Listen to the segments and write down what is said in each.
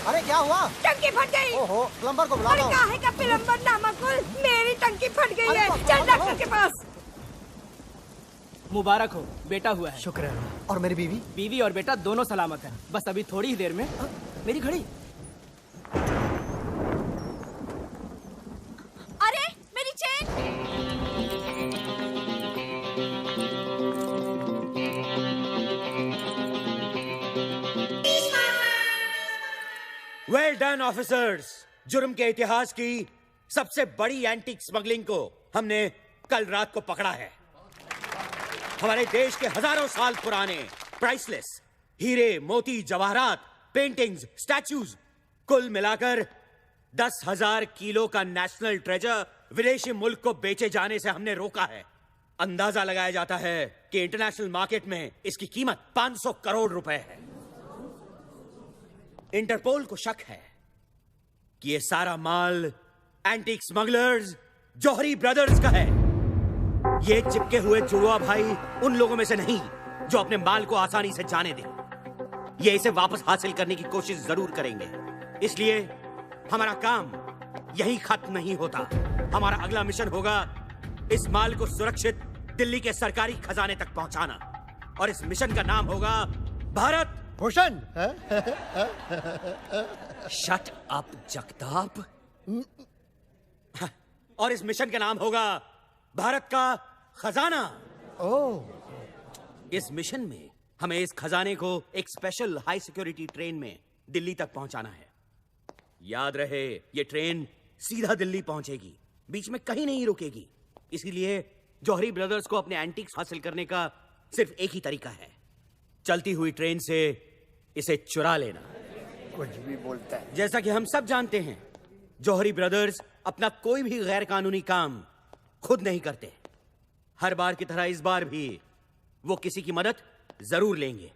अरे क्या हुआ? टंकी फट गई। ओहो, प्लम्बर को बुला अरे दो। काहे का प्लम्बर नामकुल, मेरी टंकी फट गई है। चल डॉक्टर के पास। मुबारक हो, बेटा हुआ है। शुक्र है। और मेरी बीवी? बीवी और बेटा दोनों सलामत हैं। बस अभी थोड़ी ही देर में। मेरी घड़ी। अरे मेरी चेन। Well done officers. जुर्म के इतिहास की सबसे बड़ी एंटीक स्मगलिंग को हमने कल रात को पकड़ा है। हमारे देश के हजारों साल पुराने प्राइसलेस हीरे, मोती, जवाहरात, पेंटिंग्स, स्टैच्यूज, कुल मिलाकर 10,000 किलो का नेशनल ट्रेजर विदेशी मुल्क को बेचे जाने से हमने रोका है। अंदाजा लगाया जाता है कि इंटरनेशनल मार्केट में इसकी कीमत 500 करोड़ रुपए है। इंटरपोल को शक है कि यह सारा माल एंटीक स्मगलर्स जौहरी ब्रदर्स का है। ये चिपके हुए जुड़वा भाई उन लोगों में से नहीं जो अपने माल को आसानी से जाने दें। ये इसे वापस हासिल करने की कोशिश जरूर करेंगे। इसलिए हमारा काम यहीं खत्म नहीं होता। हमारा अगला मिशन होगा इस माल को सुरक्षित दिल्ली के सरकारी खजाने तक पहुंचाना, और इस मिशन का नाम होगा भारत भूषण। Shut up Jagtap. और इस मिशन का नाम होगा भारत का खजाना। ओह। इस मिशन में हमें इस खजाने को एक स्पेशल हाई सिक्योरिटी ट्रेन में दिल्ली तक पहुंचाना है। याद रहे, ये ट्रेन सीधा दिल्ली पहुंचेगी, बीच में कहीं नहीं रुकेगी। इसीलिए जौहरी ब्रदर्स को अपने एंटीक्स हासिल करने का सिर्फ एक ही तरीका है, चलती हुई ट्रेन से इसे चुरा लेना। कुछ भी बोलता है। जैसा कि हम सब जानते हैं, जौहरी ब्रदर्स अपना कोई भी गैर कानूनी काम खुद नहीं करते। हर बार की तरह इस बार भी वो किसी की मदद जरूर लेंगे।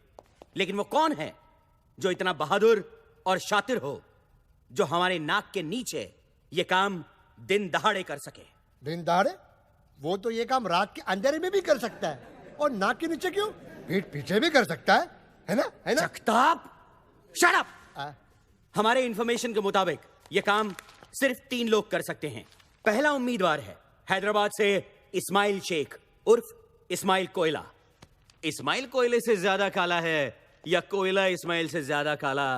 लेकिन वो कौन है जो इतना बहादुर और शातिर हो, जो हमारे नाक के नीचे ये काम दिन दहाड़े कर सके? दिन दहाड़े? वो तो ये काम रात के अंधेरे में भी कर सकता है, और नाक के नीचे क्यों, पीठ पीछे भी कर सकता है ना? है ना? Jagtap, shut up. हमारे इंफॉर्मेशन के मुताबिक ये काम सिर्फ 3 लोग कर सकते हैं। पहला उम्मीदवार है हैदराबाद से इस्माइल शेख उर्फ इस्माइल कोयला। इस्माइल कोयले से ज्यादा काला है या कोयला इस्माइल से ज्यादा काला,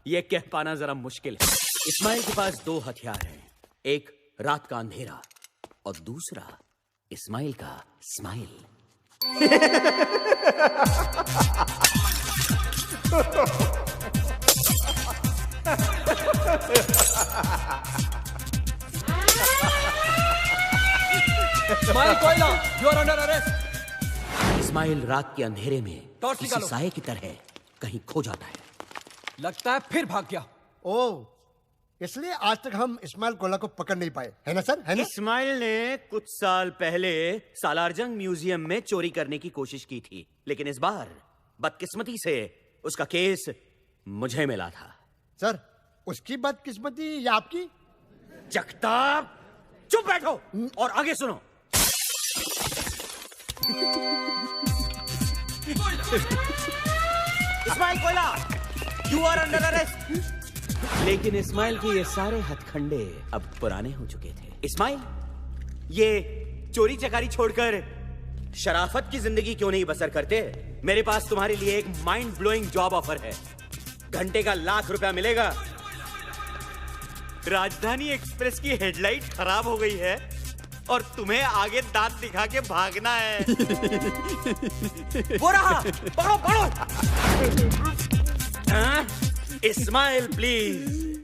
यह कह पाना जरा मुश्किल है। इस्माइल के पास 2 हथियार हैं, एक रात का अंधेरा और दूसरा इस्माइल का स्माइल। इस्माइल कोयला, you are under arrest. Ismail रात के अंधेरे में टॉर्च किसी निकालो। साये की तरह कहीं खो जाता है। लगता है फिर भाग गया। ओह, इसलिए आज तक हम इस्माइल कोयला को पकड़ नहीं पाए, है ना सर? है ना? इस्माइल ने कुछ साल पहले सालारजंग म्यूजियम में चोरी करने की कोशिश की थी, लेकिन इस बार बदकिस्मती से उसका केस मुझे मिला था। सर, उसकी बदकिस्मती या आपकी? जगताप, चुप बैठो और आगे सुनो। इस्माइल कोयला, यू आर अंडर अरेस्ट। लेकिन इस्माइल के ये सारे हथखंडे अब पुराने हो चुके थे। इस्माइल, ये चोरी चकारी छोड़कर शराफत की जिंदगी क्यों नहीं बसर करते? मेरे पास तुम्हारे लिए एक माइंड ब्लोइंग जॉब ऑफर है। घंटे का ₹1,00,000 मिलेगा। राजधानी एक्सप्रेस की हेडलाइट खराब हो गई है और तुम्हें आगे दांत दिखा के भागना है। वो रहा, पकड़ो पकड़ो। इस्माइल प्लीज।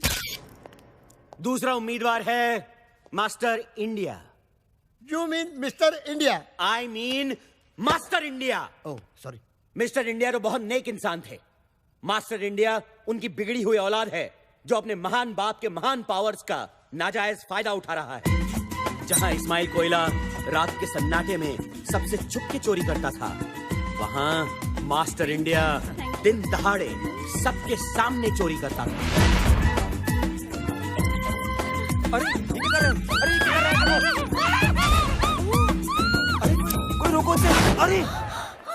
दूसरा उम्मीदवार है master India. You mean mister India? I mean master India. Oh sorry. Mister India तो बहुत नेक इंसान थे। मास्टर इंडिया उनकी बिगड़ी हुई औलाद है, जो अपने महान बाप के महान पावर्स का नाजायज फायदा उठा रहा है। जहां इस्माइल कोयला रात के सन्नाटे में सबसे छुप के चोरी करता था, वहां मास्टर इंडिया दिन दहाड़े सबके सामने चोरी करता था। अरे ये क्या कर रहे हैं? अरे ये क्या कर रहे हैं? अरे कोई रोको उसे। अरे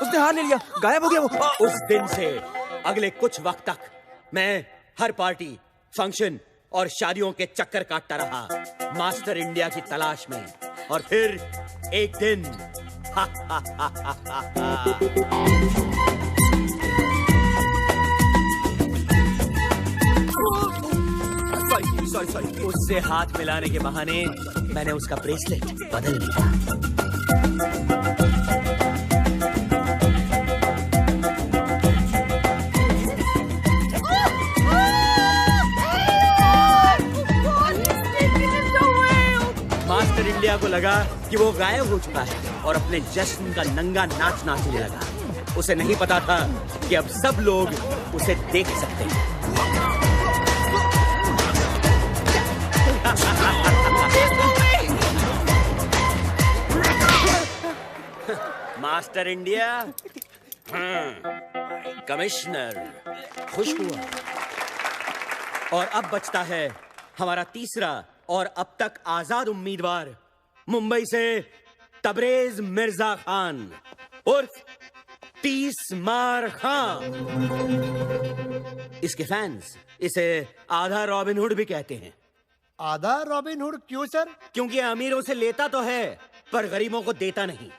उसने हार ले लिया, गायब हो गया वो। उस दिन से अगले कुछ वक्त तक मैं हर पार्टी, फंक्शन और शादियों के चक्कर काटता रहा मास्टर इंडिया की तलाश में। और फिर एक दिन सॉरी उससे हाथ मिलाने के बहाने मैंने उसका ब्रेसलेट बदल दिया। मास्टर इंडिया को लगा कि वो गायब हो चुका है और अपने जश्न का नंगा नाच नाचने लगा। उसे नहीं पता था कि अब सब लोग उसे देख सकते हैं। मास्टर इंडिया, कमिश्नर खुश हुआ। और अब बचता है हमारा तीसरा और अब तक आजाद उम्मीदवार, मुंबई से तबरेज मिर्जा खान उर्फ 30 मार खान। इसके फैंस इसे आधा रॉबिन हुड भी कहते हैं। आधा रॉबिन हुड क्यों सर? क्योंकि अमीरों से लेता तो है पर गरीबों को देता नहीं।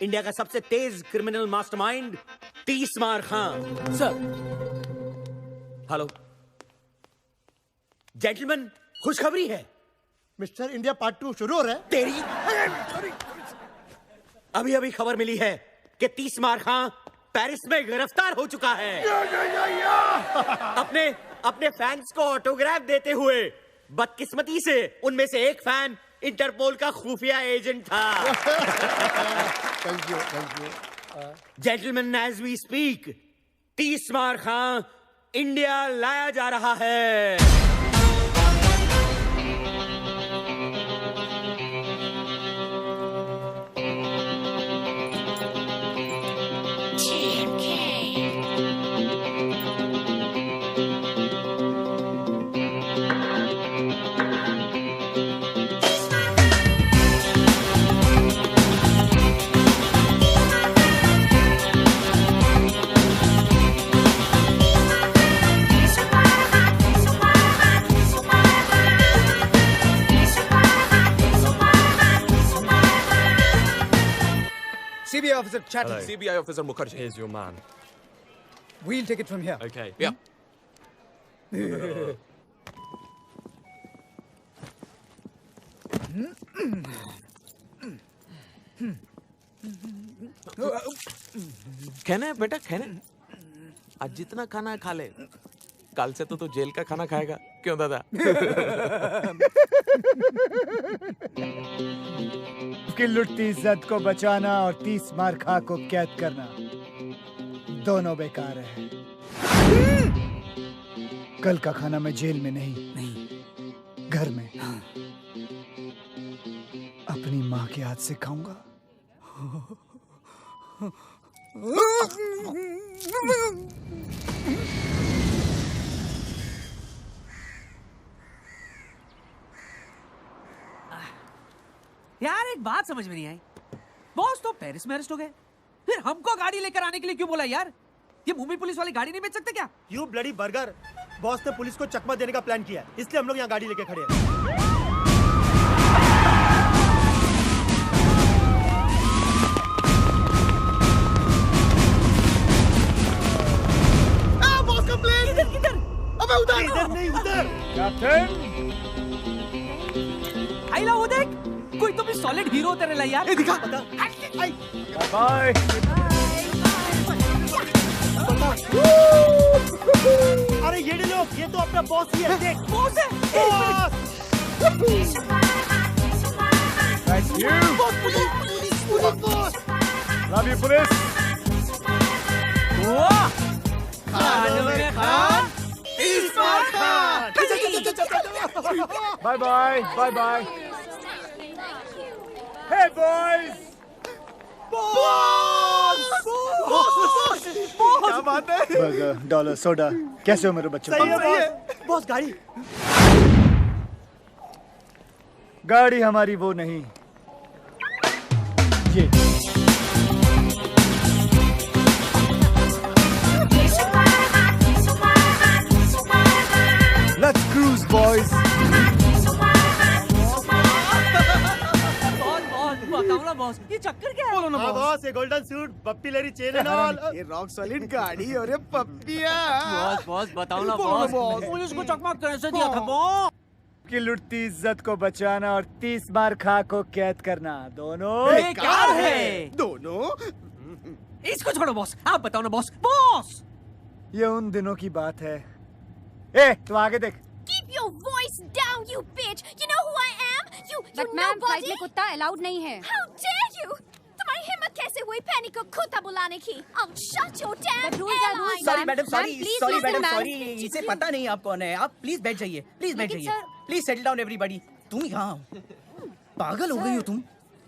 इंडिया का सबसे तेज criminal mastermind 30 Maar Khan. Sir, hello gentleman, खुशखबरी है। मिस्टर इंडिया पार्ट 2 शुरू हो रहा है। तेरी अभी अभी खबर मिली है कि 30 मार खान पेरिस में गिरफ्तार हो चुका है। अपने फैंस को ऑटोग्राफ देते हुए। बदकिस्मती से उनमें से एक फैन इंटरपोल का खुफिया एजेंट था। Thank you. Gentleman, as we speak 30 Maar Khan India लाया जा रहा है। CBI officer chatting. Hello. CBI officer Mukherjee. Here's your man. We'll take it from here. Okay. Yeah. खाना है बेटा, खाना। आज जितना खाना है खा ले। कल से तो तू जेल का खाना खाएगा, क्यों दादा? की लुटती इज्जत को बचाना और 30 मार खा को कैद करना दोनों बेकार है। कल का खाना मैं जेल में नहीं घर में अपनी माँ के हाथ से खाऊंगा। यार एक बात समझ में नहीं आई, बॉस तो पेरिस में अरेस्ट हो गए, फिर हमको गाड़ी लेकर आने के लिए क्यों बोला यार? ये मुंबई पुलिस वाली गाड़ी नहीं बेच सकते क्या? यू ब्लडी बर्गर, बॉस ने पुलिस को चकमा देने का प्लान किया, इसलिए हम लोग यहाँ गाड़ी लेके खड़े हैं। बॉस का प्लेन किधर? अबे उधर! इधर नहीं, उधर! कैप्टन, आई ला वो देख, कोई तो भी सॉलिड हीरो होते रहा यार। ए दिखा, बता। बाय। अरे ये लोग, ये तो अपना बॉस ही है, देख। बॉस है। Boss! Thank you. Boss, police, boss! Love you police. वाह! खानों में Khan, 30 Maar Khan! Bye bye, bye bye. Hey boys! क्या बात है? बर्गर, डॉलर, सोडा, कैसे हो मेरे बच्चों? सही है बॉस। बॉस गाड़ी। गाड़ी हमारी वो नहीं, ये। Let's cruise. बॉस ये गोल्डन सूट पप्पी लेरी चेन एंड ऑल ये रॉक सॉलिड गाड़ी और ये पप्पिया। बॉस बताओ ना बॉस, पुलिस को चकमा कैसे दिया था बॉस? की लुटती इज्जत को बचाना और 30 मार खा को कैद करना दोनों बेकार है। दोनों। इसको छोड़ो बॉस, आप बताओ ना बॉस। बॉस ये उन दिनों की बात है। ए तू आगे देख। Keep your voice down, you bitch. You know who I am? You but ma'am flight nobody. में कुत्ता अलाउड नहीं है। How dare you? तुम्हारी हिम्मत कैसे हुई पैनी को कुत्ता बुलाने की? I'll shut your damn But rules are airline. rules, sorry ma'am. Madam, sorry Ma'am, please sorry listen, madam, ma'am. Sorry. इसे पता नहीं आप कौन है। आप प्लीज बैठ जाइए, प्लीज बैठ लेकिन जाइए। Sir- please settle down everybody. तुम यहाँ पागल हो गई हो तुम?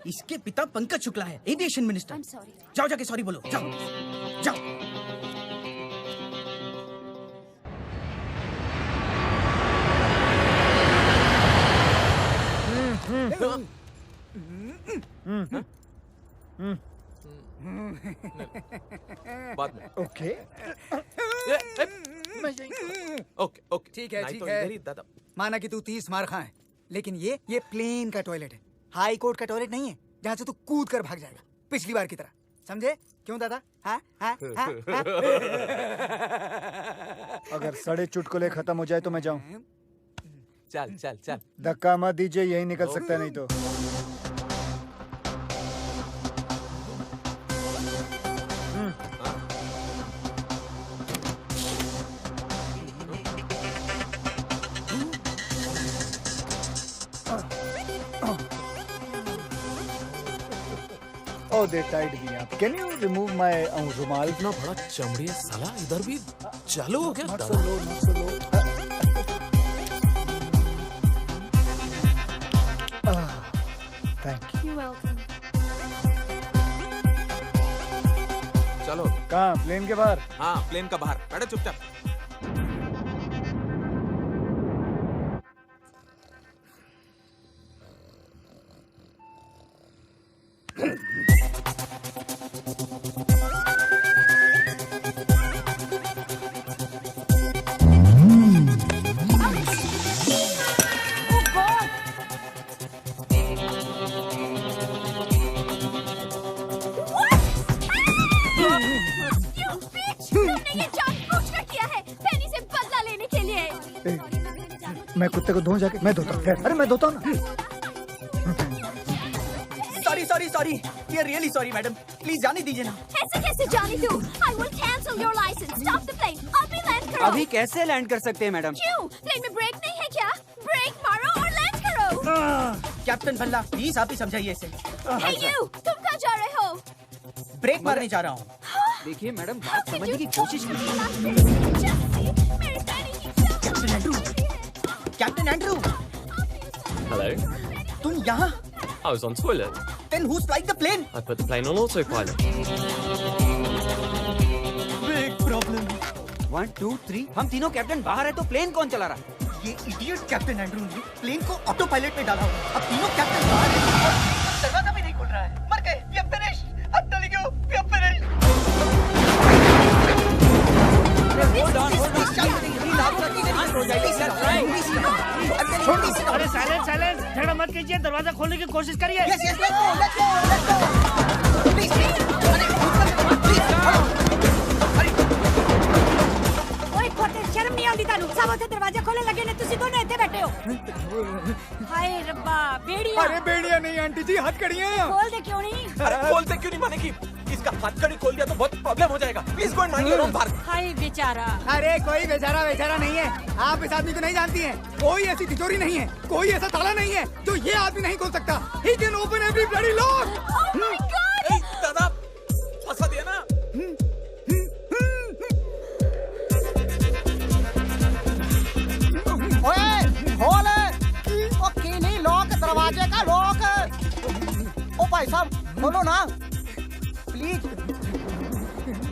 इसके पिता पंकज शुक्ला है, एविएशन मिनिस्टर। I'm sorry. जाओ जाके सॉरी बोलो, जाओ जाओ। बाद में। ओके ओके ओके ठीक है, नहीं ठीक तो है। इधर ही दादा। माना कि तू 30 मार खा है, लेकिन ये प्लेन का टॉयलेट है, हाई कोर्ट का टॉयलेट नहीं है जहाँ से तू कूद कर भाग जाएगा पिछली बार की तरह। समझे? क्यों दादा? हाँ हाँ हाँ हाँ। अगर सड़े चुटकुले खत्म हो जाए तो मैं जाऊं। चल चल चल। धक्का मत दीजिए, यही निकल सकता है नहीं तो। Oh, they tied me up. Can you remove my रुमाल? इतना बड़ा चमड़ी है साला, इधर भी चालू हो गया। Not so low, not so low. Thank you. You're welcome. चलो। कहाँ? प्लेन के बाहर? हाँ प्लेन का बाहर बैठो चुपचाप। You bitch! तुमने ये जानबूझकर किया है पैनी से बदला लेने के लिए। मैं कुत्ते को धोऊं जाके? मैं धोता हूँ। अरे मैं धोता हूँ ना। सॉरी सॉरी सॉरी, ये रियली सॉरी मैडम, प्लीज जाने दीजिए ना। ऐसे कैसे जाने दूँ? I will cancel your license. Stop the plane. अभी लैंड करो। अभी कैसे लैंड कर सकते हैं मैडम? क्यों? प्लेन में ब्रेक नहीं है क्या? ब्रेक मारो और लैंड करो। कैप्टन भल्ला प्लीज आप ही समझाइए इसे। Hey you! तुम कहाँ जा रहे हो? ब्रेक मारने जा रहा हूँ। देखिए मैडम, बात How could समझने you की talk कोशिश to me कीजिए। like this? Jesse, मेरे पैनी की क्या captain Andrew, captain Andrew, Hello. तुम यहाँ? I was on toilet. Then who's flying the plane? I put the plane on autopilot. Big problem. 1 2 3 हम तीनों कैप्टन बाहर है तो प्लेन कौन चला रहा है? ये इडियट कैप्टन एंड्रू ने प्लेन को ऑटो पायलट में डाला हुआ। अब तीनों कैप्टन बाहर हैं और दरवाजा भी नहीं खुल रहा है। मर गए, we are finished. I'm telling you, we are finished. Hold on, hold on. Please, आप लोग इधर हो जाइए। अरे साइलेंस साइलेंस, झगड़ा मत कीजिए, दरवाजा खोलने की कोशिश करिए। Yes, yes, let's go, let's go, let's go. Please, please. अरे, please, ओए पोते शर्म नहीं आती तानू सब उसे दरवाजा खोले लगे ने तुसी दोनों ਇੱਥੇ बैठे हो हाय रब्बा बेड़िया अरे बेड़िया नहीं आंटी जी, हथकड़ियाँ। खोल दे क्यों नहीं अरे खोलते क्यों नहीं मानेगी? इसका हथकड़ी खोल दिया तो बहुत प्रॉब्लम हो जाएगा। Please go and mind your own बात। हाय बेचारा अरे कोई बेचारा बेचारा नहीं है, आप इस आदमी को नहीं जानती हैं। कोई ऐसी तिजोरी नहीं है, कोई ऐसा ताला नहीं है जो ये आदमी नहीं खोल सकता। He can open every bloody lock. Oh my god ए, दादा फंसा दिया ना। ओए, खोल। ओ कीली लॉक, दरवाजे का लॉक। ओ भाई साहब खोलो ना, प्लीज।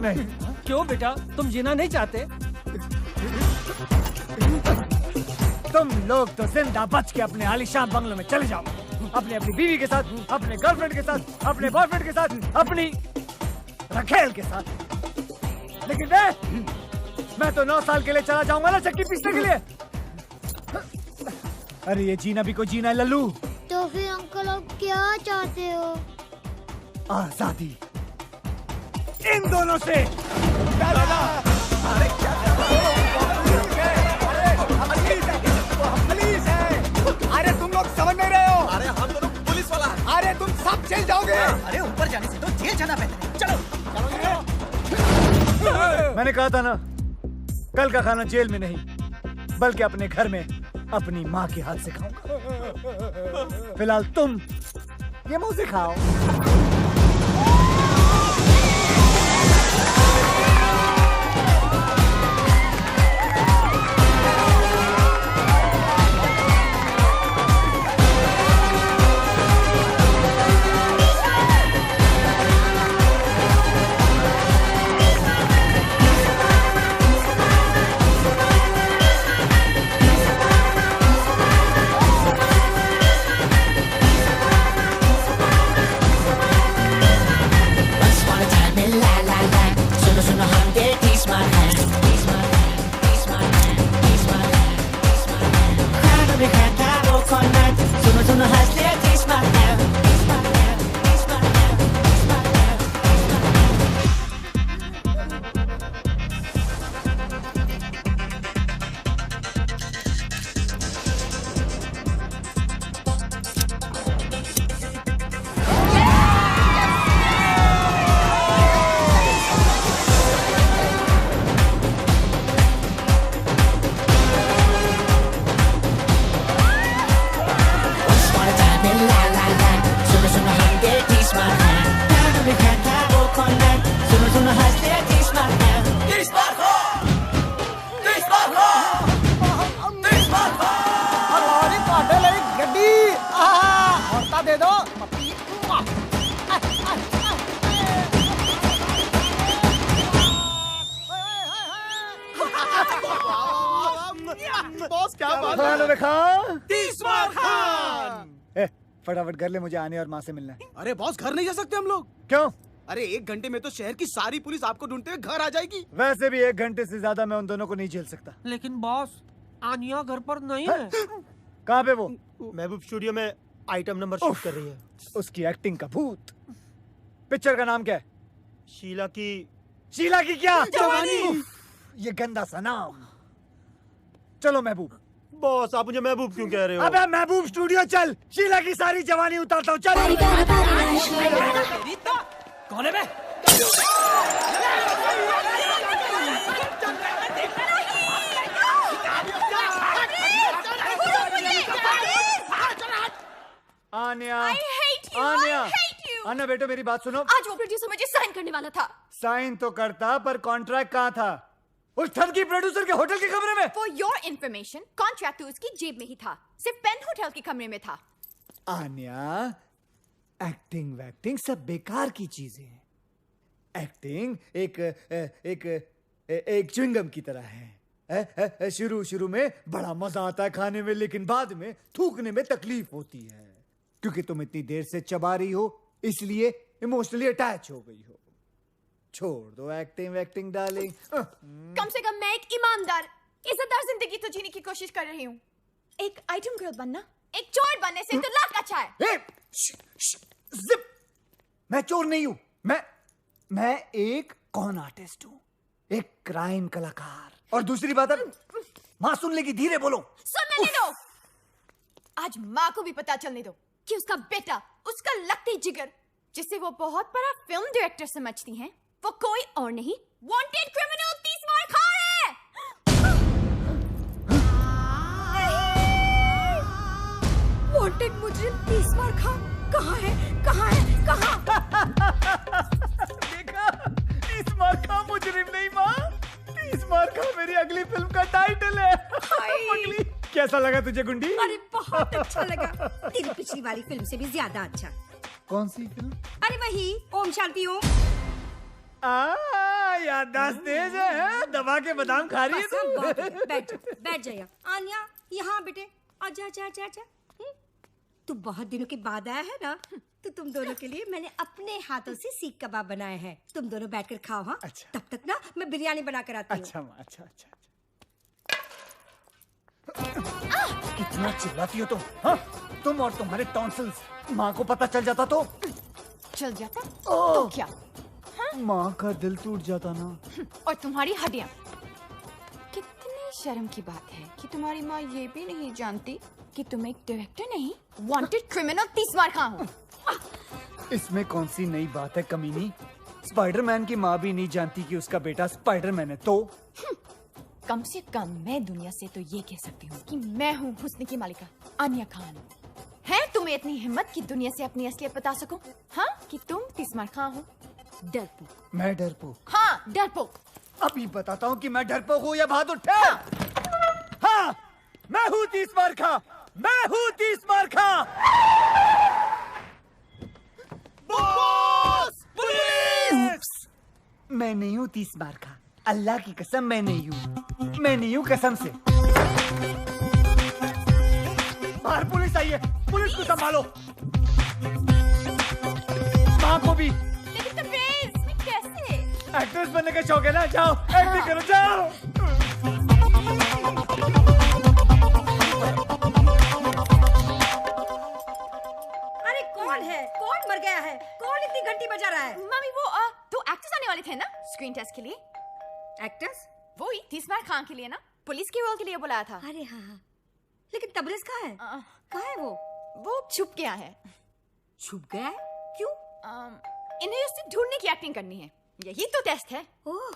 नहीं। क्यों बेटा, तुम जीना नहीं चाहते? तुम लोग तो जिंदा बच के अपने आलीशान बंगलों में चले जाओ, अपनी अपनी बीवी के साथ, अपने गर्लफ्रेंड के साथ, अपने बॉयफ्रेंड के साथ, अपनी रखेल के साथ। लेकिन मैं तो 9 साल के लिए चला जाऊंगा ना चक्की पीसने के लिए। अरे ये जीना भी को जीना है लल्लू। तो फिर अंकल आप क्या चाहते हो? आजादी, इन दोनों से। पुलिस है। अरे तुम लोग समझ नहीं रहे हो। अरे हम दोनों पुलिस वाला है। अरे तुम सब जेल जाओगे। अरे ऊपर जाने से तो जेल जाना बेहतर है। चलो मैंने कहा था ना, कल का खाना जेल में नहीं बल्कि अपने घर में अपनी माँ के हाथ से खाऊंगा। फिलहाल तुम ये मुंह से खाओ। बॉस क्या बात है? फटाफट कर ले, मुझे आने और माँ से मिलना है। अरे बॉस घर नहीं जा सकते हम लोग? क्यों? अरे 1 घंटे में तो शहर की सारी पुलिस आपको ढूंढते हुए घर आ जाएगी। वैसे भी 1 घंटे से ज्यादा मैं उन दोनों को नहीं झेल सकता। लेकिन बॉस आनिया घर पर नहीं है। कहाँ पे वो? महबूब स्टूडियो में आइटम नंबर शूट कर रही है। उसकी एक्टिंग का भूत। पिक्चर का नाम क्या है? शीला की क्या? जवानी। ये गंदा सा नाम। चलो महबूब। बॉस आप मुझे महबूब क्यों कह रहे हो? अबे महबूब स्टूडियो चल, शीला की सारी जवानी उतारता हूँ। चल। कौन है बे? Anya, I hate you, Anya, I hate you. Anya बेटो मेरी बात सुनो। आज वो प्रोड्यूसर मुझे साइन करने वाला था। साइन तो करता, पर कॉन्ट्रैक्ट कहाँ था? उस ठगी प्रोड्यूसर के होटल के कमरे में। For your information, कॉन्ट्रैक्ट तो उसकी जेब में ही था, सिर्फ पेन होटल के कमरे में था। आन्या, एक्टिंग वैक्टिंग सब बेकार की चीजें हैं। एक्टिंग एक च्युइंगम की तरह है। शुरू में बड़ा मजा आता है खाने में, लेकिन बाद में थूकने में तकलीफ होती है, क्योंकि तुम इतनी देर से चबा रही हो, इसलिए इमोशनली अटैच हो गई हो। छोड़ दो एक्टिंग वैक्टिंग डार्लिंग। कम से कम मैं एक ईमानदार, इज्जतदार जिंदगी तो जीने की कोशिश कर रही हूँ। एक आइटम गर्ल बनना एक चोर बनने से तो लाख अच्छा है। जिप! मैं चोर नहीं हूं। मैं एक कॉन आर्टिस्ट हूं, एक क्राइम कलाकार। और दूसरी बात है, माँ सुन लेगी, धीरे बोलो। सुनने दो। आज माँ को भी पता चलने दो कि उसका बेटा, उसका लकड़ी जिगर, जिसे वो बहुत बड़ा फिल्म डायरेक्टर समझती हैं, वो कोई और नहीं, वांटेड क्रिमिनल 30 मार खा है। वांटेड मुजरिम 30 मार खा कहाँ है? देखा, 30 मार खा मुजरिम नहीं माँ, 30 मार खा मेरी अगली फिल्म का टाइटल है। अगली। कैसा लगा तुझे गुंडी? अरे बहुत अच्छा लगा, तेरी पिछली वाली फिल्म से भी ज्यादा अच्छा। कौन सी फिल्म? अरे वही ओम शांति ओम। याददाश्त तेज है, दबा के बादाम खा रही है तू। बैठ जा आन्या, यहाँ बेटे, आजा आजा आजा आजा। तू बहुत दिनों के बाद आया है ना, तो तुम दोनों के लिए मैंने अपने हाथों से सीख कबाब बनाए हैं। तुम दोनों बैठकर खाओ। हाँ अच्छा। तब तक ना मैं बिरयानी बना कर आती हूँ। अच्छा माँ, अच्छा। कितना चिल्लाती हो तुम? हाँ? तुम और तुम्हारे टॉन्सिल्स, माँ को पता चल जाता तो? चल जाता तो क्या? हाँ? माँ का दिल टूट जाता ना। और तुम्हारी हड्डियां। कितनी शर्म की बात है कि तुम्हारी माँ ये भी नहीं जानती कि तुम एक डायरेक्टर नहीं, वांटेड क्रिमिनल 30 बार खा हूँ। इसमें कौन सी नई बात है कमीनी? स्पाइडरमैन की माँ भी नहीं जानती कि उसका बेटा स्पाइडरमैन है तो? कम से कम मैं दुनिया से तो ये कह सकती हूँ कि मैं हूँ हुस्न की मालिका आन्या खान। है तुम्हें इतनी हिम्मत कि दुनिया से अपनी असलियत बता सको? हाँ, कि तुम 30 बार खा हो। डरपोक। मैं डरपोक? हाँ, डरपोक। अभी बताता हूँ कि मैं डरपोक हूँ या बहादुर। हाँ, मैं हूँ 30 बार खा। मैं हूँ 30 बार खा। बॉस! पुलिस! मैं नहीं हूँ 30 बार खा। अल्लाह की कसम मैं नहीं हूँ। मैं नहीं हूँ कसम से। बाहर पुलिस आई है। पुलिस को संभालो। माँ को भी। लेकिन तो प्लीज, मैं कैसे? एक्ट्रेस बनने का शौक है ना? जाओ एक्टिंग करो, जाओ। अरे कौन है? कौन मर गया है? कौन इतनी घंटी बजा रहा है? मम्मी वो 2 एक्टर्स आने वाले थे ना स्क्रीन टेस्ट के लिए। एक्टर्स? वो ही 30 बार खान के लिए ना, पुलिस के रोल के लिए बुलाया था। अरे हाँ, लेकिन तबरेज कहाँ है? कहाँ है वो? वो छुप गया है। छुप गया है? क्यों? इन्हें उससे ढूंढने की एक्टिंग करनी है, यही तो टेस्ट है। ओह,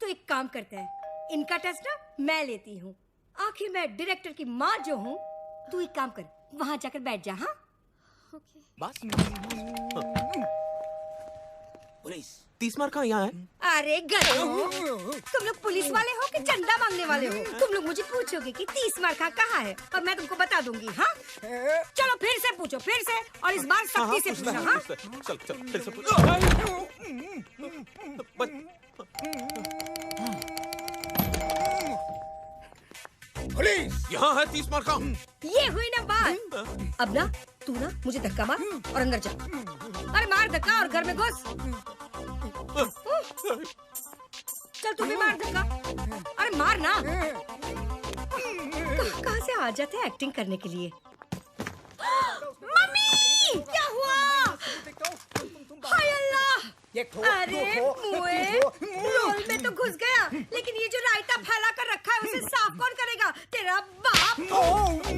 तो एक काम करते हैं, इनका टेस्ट ना मैं लेती हूँ। आखिर मैं डायरेक्टर की माँ जो हूँ। तू एक काम कर, वहाँ जाकर बैठ जा। हाँ? बस। पुलिस 30 मार कहाँ यहाँ है? अरे गधो, तुम लोग पुलिस वाले हो कि चंदा मांगने वाले हो? तुम लोग मुझे पूछोगे कि 30 मार कहाँ है और मैं तुमको बता दूंगी। हाँ, चलो फिर से पूछो, फिर से, और इस बार सख्ती से पूछना। हाँ, चल चल फिर से पुलिस यहाँ है 30 मार का। ये हुई ना बात। अब ना तू ना मुझे धक्का मार और अंदर जा। अरे मार धक्का और घर में घुस। चल तू भी मार धक्का। अरे मार ना। कहाँ से आ जाते हैं एक्टिंग करने के लिए? मम्मी, क्या हुआ? हाय अल्लाह! अरे मुए, रोल में तो घुस गया, लेकिन ये जो रायता फैला कर रखा है उसे साफ कौन करेगा? तेरा बाप।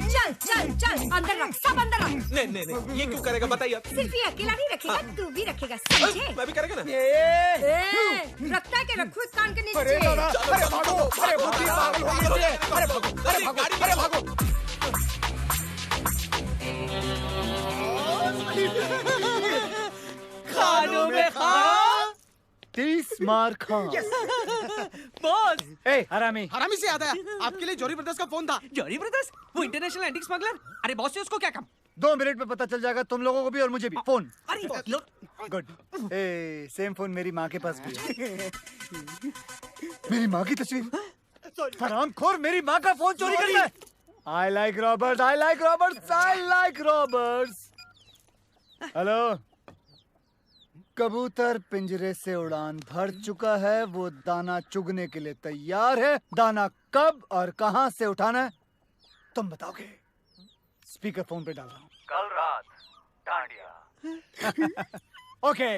चल चल चल, अंदर रख, सब अंदर रख। नहीं, ये क्यों करेगा बताइए। सिर्फ ये अकेला नहीं रखेगा, तू भी रखेगा, समझे? मैं भी करेगा ना। रखता है कि रखो इस कान के नीचे। अरे भागो, अरे बुद्धि पागल हो गई है। अरे भागो। खानों में खा 30 मार खा। बॉस। ए हरामी से याद आया, आपके लिए जॉरी ब्रदर्स का फोन था। जॉरी ब्रदर्स? वो इंटरनेशनल एंटीक स्मगलर? अरे बॉस से उसको क्या काम? 2 मिनट में पता चल जाएगा तुम लोगों को भी और मुझे भी। फोन। अरे गुड। ए सेम फोन मेरी माँ के पास भी है। मेरी माँ की तस्वीर। हरामखोर मेरी माँ का फोन चोरी करता है। I like robbers, I like robbers, I like robbers. Hello, कबूतर पिंजरे से उड़ान भर चुका है, वो दाना चुगने के लिए तैयार है। दाना कब और कहां से उठाना है तुम बताओगे। स्पीकर फोन पे डाल रहा हूँ। कल रात डांडिया। ओके।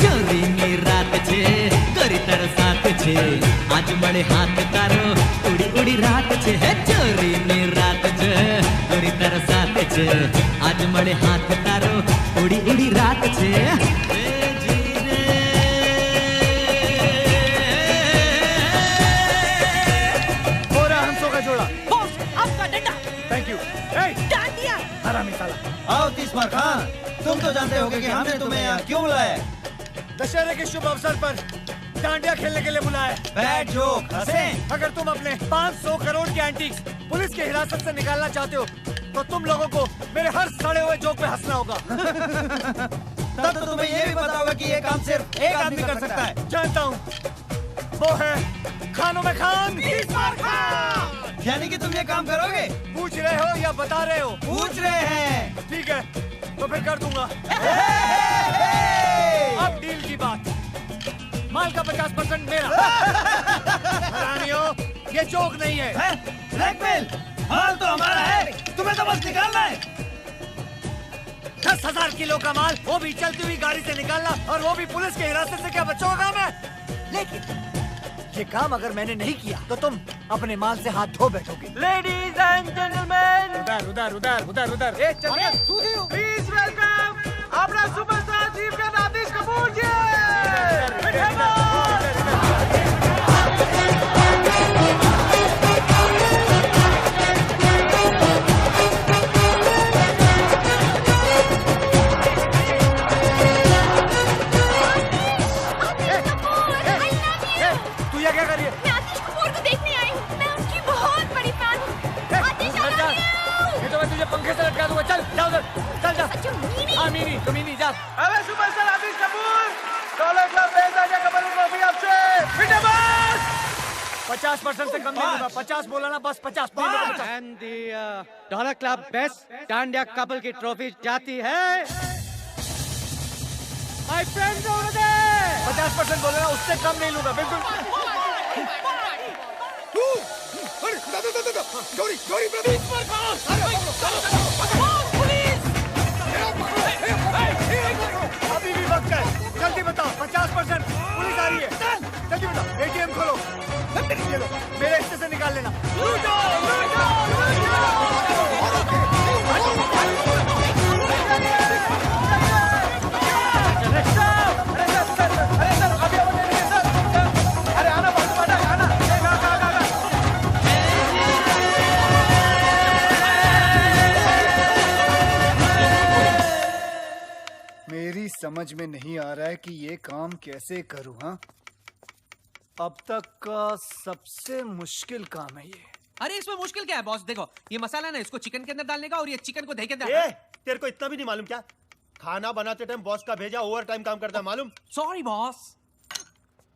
ચોરીની રાત છે કરી સાથ છે આજ મળે હાથ તારો ઉડી ઉડી રાત છે હે ચોરીની રાત છે કરી સાથ છે આજ મળે હાથ તારો ઉડી ઉડી રાત છે जोड़ा बॉस, आपका डंडा। Thank you. डांडिया। हरामी साला। आओ 30 मार खान, तुम तो जानते होगे कि हमने तुम्हें यहाँ क्यों बुलाया है। दशहरे के शुभ अवसर पर डांडिया खेलने के लिए बुलाया है। बैड जोक, हंसे। अगर तुम अपने 500 करोड़ के एंटीक्स पुलिस की हिरासत से निकालना चाहते हो तो तुम लोगों को मेरे हर सड़े हुए जोक पे हंसना होगा। तब तो तुम्हें ये भी पता होगा कि ये काम सिर्फ एक आदमी कर सकता है। जानता हूँ, वो है खानों में खान। 30 मार खान। यानी कि तुम ये काम करोगे? पूछ रहे हो या बता रहे हो? पूछ रहे हैं। ठीक है, तो फिर कर दूंगा। अब डील की बात। माल का 50% मेरा। हरामियों, ये जोक नहीं है। ब्लैकमेल। माल तो हमारा है, तुम्हें तो बस निकालना है। 10,000 किलो का माल, वो भी चलती हुई गाड़ी से निकालना, और वो भी पुलिस के हिरासत से, क्या बच्चों का काम है? लेकिन ये काम अगर मैंने नहीं किया तो तुम अपने माल से हाथ धो बैठोगे। लेडीज एंड जेंटलमैन, उधर उधर उधर उधर उधर। प्लीज वेलकम अपना सुपरस्टार चीफ का राजेश कपूर जी। क्या कर रही है? मैं आतिश कपूर को देखने आई हूँ। मैं उनकी बहुत बड़ी फैन हूँ। आतिश, I love you। ये तो मैं तुझे पंखे से लटका दूंगा। चल जा उधर, चल जा। हाँ मीनी, तो मीनी जा। अबे सुपरस्टार आतिश कपूर, डॉलर क्लब भेजा जा कपल ट्रॉफी आपसे। बेटा बस 50% से कम नहीं दूंगा। 50 बोला ना, बस 50। And the dollar club best dandiya couple की ट्रॉफी जाती है माय फ्रेंड्स ओवर देयर। 50% बोला ना, उससे कम नहीं लूंगा, बिल्कुल। गौरी गौरी ब्रदर, अभी भी वक्त है, जल्दी बताओ। 50% पुलिस आ रही है, जल्दी बताओ। ATM खोलो, ये लो, मेरे हिस्से से निकाल लेना। मेरी समझ में नहीं आ रहा है कि ये काम कैसे करूं। हाँ, अब तक का सबसे मुश्किल काम है ये। अरे इसमें मुश्किल क्या है बॉस? देखो ये मसाला ना, इसको चिकन के अंदर डालने का, और ये चिकन को दही के अंदर। तेरे को इतना भी नहीं मालूम क्या? खाना बनाते टाइम बॉस का भेजा ओवर टाइम काम करता है, मालूम? Sorry boss.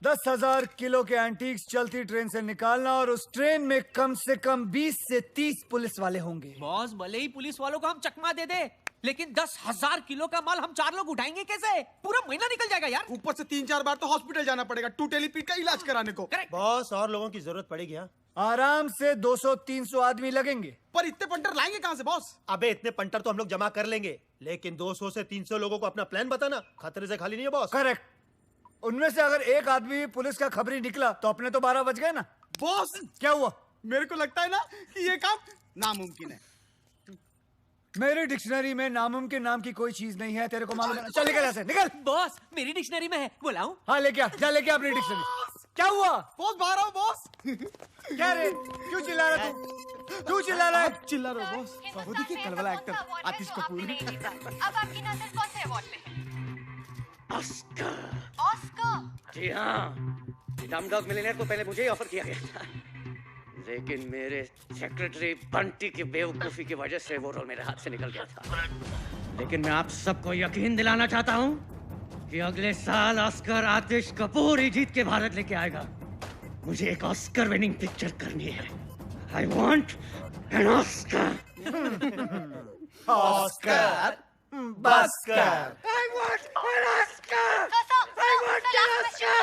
10,000 किलो के एंटीक्स चलती ट्रेन से निकालना, और उस ट्रेन में कम से कम 20 से 30 पुलिस वाले होंगे। बॉस भले ही पुलिस वालों को हम चकमा दे दे, लेकिन 10,000 किलो का माल हम 4 लोग उठाएंगे कैसे? पूरा महीना निकल जाएगा यार। ऊपर से 3-4 बार तो हॉस्पिटल जाना पड़ेगा टूटेलीपीट का इलाज कराने को। बॉस और लोगों की जरूरत पड़ेगी। हाँ, आराम से 200-300 आदमी लगेंगे। पर इतने पंटर लाएंगे कहाँ से बॉस? अबे इतने पंटर तो हम लोग जमा कर लेंगे, लेकिन 200 से 300 लोगों को अपना प्लान बताना खतरे से खाली नहीं है बॉस। करेक्ट। उनमें से अगर एक आदमी भी पुलिस का खबरी निकला तो अपने तो 12 बज गए ना। बॉस क्या हुआ? मेरे को लगता है ना कि ये काम नामुमकिन है। मेरी डिक्शनरी में नामुमकिन नाम की कोई चीज नहीं है, तेरे को मालूम है? चल निकल ऐसे, निकल। बॉस मेरी डिक्शनरी में है, बुलाऊं? हाँ लेके आ, जा लेके आ अपनी डिक्शनरी। क्या हुआ? बॉस बाहर आओ बॉस। क्या रे, क्यों चिल्ला रहा तू? क्यों चिल्ला रहा है? चिल्ला रहा है बॉस। वो देखिए कल वाला एक्टर आतिश कपूर। अब आपकी नजर कौन से अवार्ड पे है? ऑस्कर। ऑस्कर? जी हाँ, डॉग मिलियनेयर को पहले मुझे ही ऑफर किया गया था, लेकिन मेरे सेक्रेटरी बंटी की बेवकूफी की वजह से वो रोल मेरे हाथ से निकल गया था। लेकिन मैं आप सबको यकीन दिलाना चाहता हूँ कि अगले साल ऑस्कर आतिश कपूर ही जीत के भारत लेके आएगा। मुझे एक ऑस्कर विनिंग पिक्चर करनी है। I want an Oscar. Oscar बस्कर। I want an Oscar! I want an Oscar!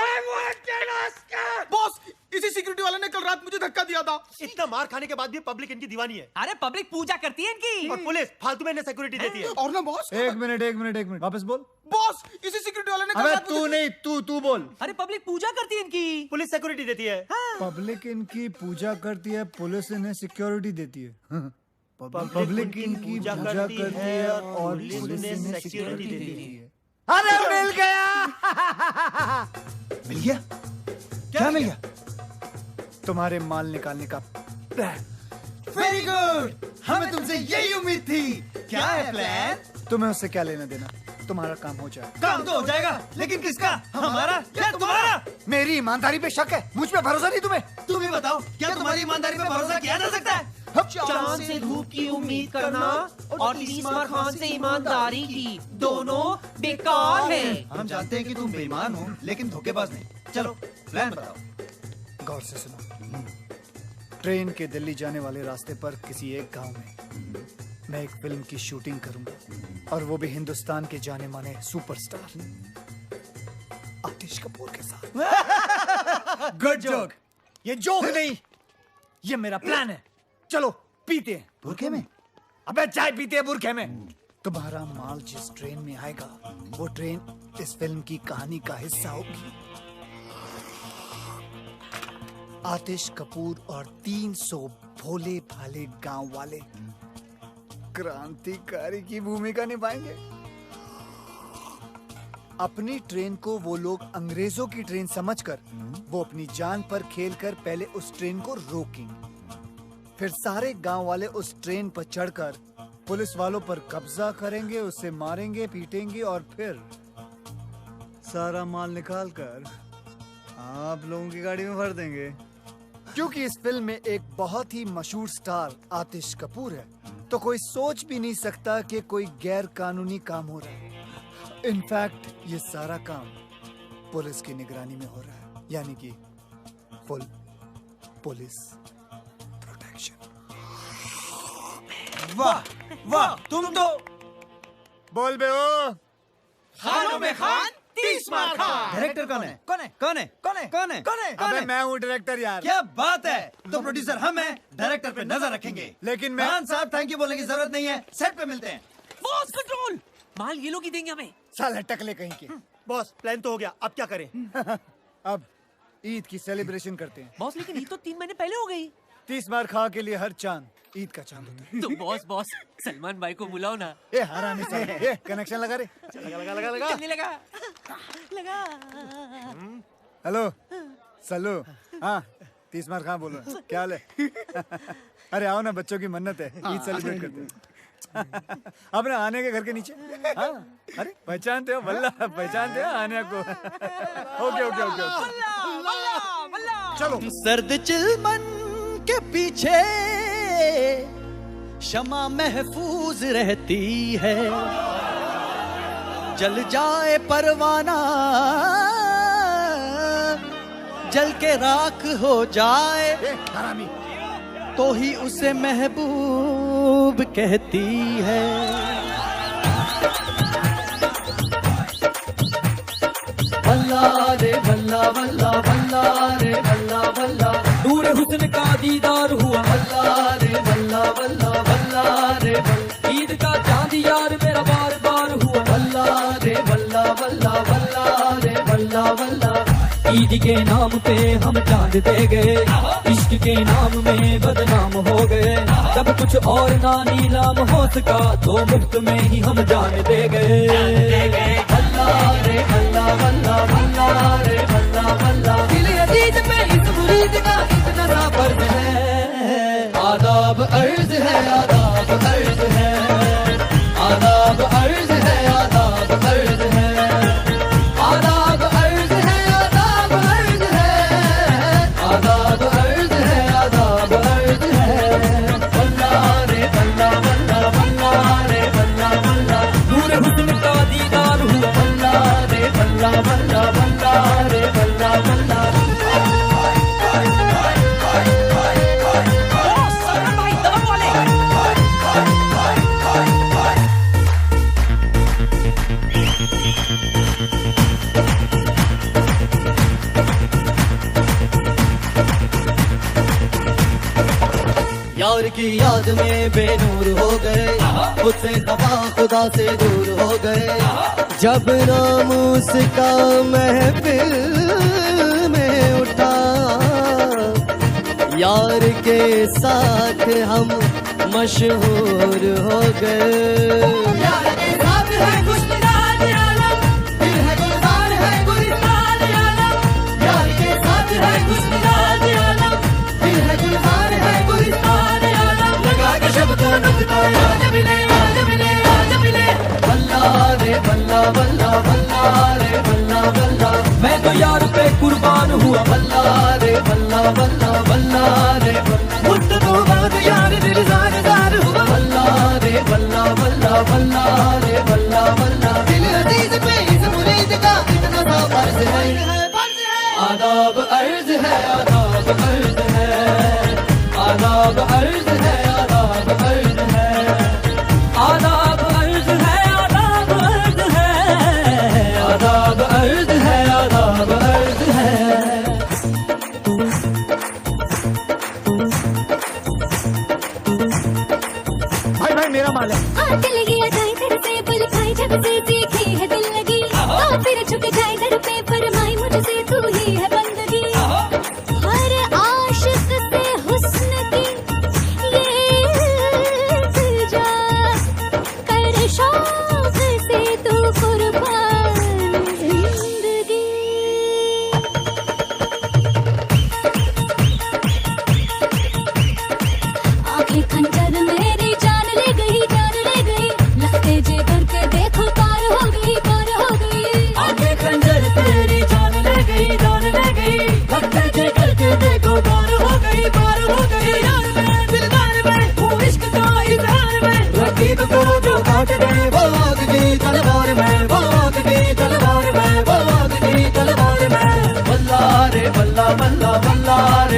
I want an Oscar! Boss इसी सिक्योरिटी वाले ने कल रात मुझे धक्का दिया था। इतना मार खाने के बाद भी पब्लिक इनकी दीवानी है। अरे पब्लिक पूजा करती है इनकी, और पुलिस फालतू में इन्हें सिक्योरिटी देती है। और ना बॉस। एक मिनट वापस बोल। बॉस इसी सिक्योरिटी वाले ने कल अबे रात तू नहीं, तू बोल। अरे पब्लिक पूजा करती है इनकी, पुलिस सिक्योरिटी देती है। पब्लिक इनकी पूजा करती है, पुलिस इन्हें सिक्योरिटी देती है। पब्लिक इनकी पूजा करती है और पुलिस इन्हें सिक्योरिटी देती है। अरे मिल गया। मिल गया? क्या मिल गया? तुम्हारे माल निकालने का प्लान। वेरी गुड, हमें तुमसे यही उम्मीद थी। क्या है प्लान? तुम्हें उससे क्या लेना देना, तुम्हारा काम हो जाए। काम तो हो जाएगा, लेकिन किसका? हमारा या तुम्हारा? मेरी ईमानदारी पे शक है, मुझ पे भरोसा नहीं तुम्हें? तुम ही बताओ, क्या तुम्हारी ईमानदारी पे भरोसा किया जा सकता है? चांद से धूप की उम्मीद करना और तीसरा खान से ईमानदारी की, दोनों बेकार है। हम जानते हैं कि तुम बेईमान हो, लेकिन धोखेबाज नहीं। चलो प्लान बताओ। गौर से सुनो। ट्रेन के दिल्ली जाने वाले रास्ते पर किसी एक गांव में मैं एक फिल्म की शूटिंग करूंगा, और वो भी हिंदुस्तान के जाने माने सुपरस्टार आतिश कपूर के साथ। Good joke. ये जोक नहीं, ये मेरा प्लान है। चलो पीते हैं। बुरखे में? अबे चाय पीते हैं बुरखे में। तुम्हारा माल जिस ट्रेन में आएगा वो ट्रेन इस फिल्म की कहानी का हिस्सा होगी। आतिश कपूर और 300 भोले भाले गांव वाले क्रांतिकारी की भूमिका निभाएंगे। अपनी ट्रेन को वो लोग अंग्रेजों की ट्रेन समझकर वो अपनी जान पर खेलकर पहले उस ट्रेन को रोकेंगे, फिर सारे गांव वाले उस ट्रेन पर चढ़कर पुलिस वालों पर कब्जा करेंगे, उसे मारेंगे, पीटेंगे और फिर सारा माल निकालकर आप लोगों की गाड़ी में भर देंगे। क्योंकि इस फिल्म में एक बहुत ही मशहूर स्टार आतिश कपूर है, तो कोई सोच भी नहीं सकता कि कोई गैर कानूनी काम हो रहा है। इनफैक्ट ये सारा काम पुलिस की निगरानी में हो रहा है, यानी कि फुल पुलिस प्रोटेक्शन। वाह वाह, तुम तो बोल बे ओ खानों में खान 30 मार खान। डायरेक्टर कौन है? कौन है? कौन है? कौन है? कौन है? कौन है? अबे मैं हूँ डायरेक्टर यार। क्या बात है, तो प्रोड्यूसर हम हैं, डायरेक्टर पे नजर रखेंगे। लेकिन मैं खान साहब थैंक यू बोलने की जरूरत नहीं है, सेट पे मिलते हैं। बॉस कंट्रोल, माल ये लोग ही देंगे हमें। साले टकले कहीं के। बॉस प्लान तो हो गया, अब क्या करें? अब ईद की सेलिब्रेशन करते हैं। बॉस लेकिन ईद तो 3 महीने पहले हो गई। 30 मार खा के लिए हर चांद ईद का चांद होता है। तो बॉस सलमान भाई को बुलाओ ना। ये हरामी साले, ये कनेक्शन लगा रे। लगा। चलने लगा। हेलो सल्लू, हाँ 30 मार खा बोलो, क्या हाल है? अरे आओ ना, बच्चों की मन्नत है, ईद सेलिब्रेट करते हैं। अपने आने के घर के नीचे। हाँ, अरे पहचानते हो? वल्ला पहचानते हो आने को? ओके। चलो। सर्द चिलमन के पीछे शमा महफूज रहती है, जल जाए परवाना जल के राख हो जाए तो ही उसे महबूब कहती है। वल्ला रे वल्ला वल्ला वल्ला रे वल्ला वल्ला, नूर हुस्न का दीदार हुआ। वल्ला रे वल्ला वल्ला वल्ला रे वल्ला, ईद का चांद यार मेरा बार बार हुआ। वल्ला रे वल्ला वल्ला वल्ला रे वल्ला वल्ला, ईद के नाम पे हम चांद दे गए, इश्क के नाम में बदनाम हो गए। जब कुछ और ना नीलाम हो सका तो मुफ्त में ही हम जान दे गए। वल्ला रे वल्ला वल्ला वल्ला रे वल्ला वल्ला, दिल अजीज पे इस मुरीद का इतना सा फर्ज है। आदाब अर्ज है, आदाब अर्ज है, आदाब अर्ज है, आदाब अर्ज है, आदाब अर्ज है, आदाब अर्ज है, आदाब अर्ज है, आदाब अर्ज है। वल्ला रे वल्ला वल्ला वल्ला रे वल्ला वल्ला, नूर हुस्न का दीदार हुआ। वल्ला रे वल्ला वल्ला वल्ला रे वल्ला वल्ला। यार की याद में बेनूर हो गए, उससे खफा खुदा से दूर हो गए। जब नाम उसका महफिल में उठा, यार के साथ हम मशहूर हो गए। यार के साथ है खुशमिजाज आलम, दिल है गुलजार है गुलिस्तान आलम। यार के साथ है खुशमिजाज आलम, दिल है गुलजार है गुलिस्तान आलम। लगा के शब्दों नुक्ता आज मिले आज मिले आज मिले। वल्ला रे वल्ला वल्ला वल्ला रे वल्ला वल्ला, मैं तो यार पे कुर्बान हुआ। वल्ला रे वल्ला वल्ला वल्ला रे वल्ला, मुस्तफा बाद यार दिल जार जार हुआ। वल्ला रे वल्ला वल्ला वल्ला रे वल्ला वल्ला, दिल अजीज पे इस मुरीद का इतना सा फर्ज है। आदाब अर्ज है, आदाब अर्ज है, आदाब अर्ज है, आदाब अर्ज है, आदाब अर्ज है, आदाब अर्ज है, आदाब अर्ज है, आदाब अर्ज है। भाई मेरा माल है। चले गया जाए तेरे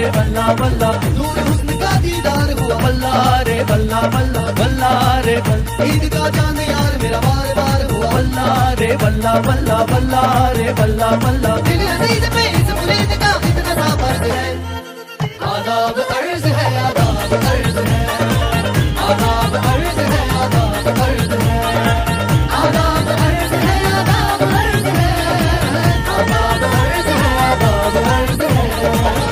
रे बल्ला बल्ला, नूर हुस्न का दीदार हुआ बल्ला रे बल्ला बल्ला, बल्ला रे बल्ला, ईद का चांद यार मेरा बार बार हुआ बल्ला रे बल्ला बल्ला, बल्ला रे बल्ला बल्ला, दिल अजीज पे इस मुरीद का इतना सा फर्ज है, आदाब अर्ज है, आदाब अर्ज है, आदाब अर्ज है, आदाब अर्ज है, आदाब अर्ज है, आदाब अर्ज है, आदाब अर्ज है, आदाब अर्ज है,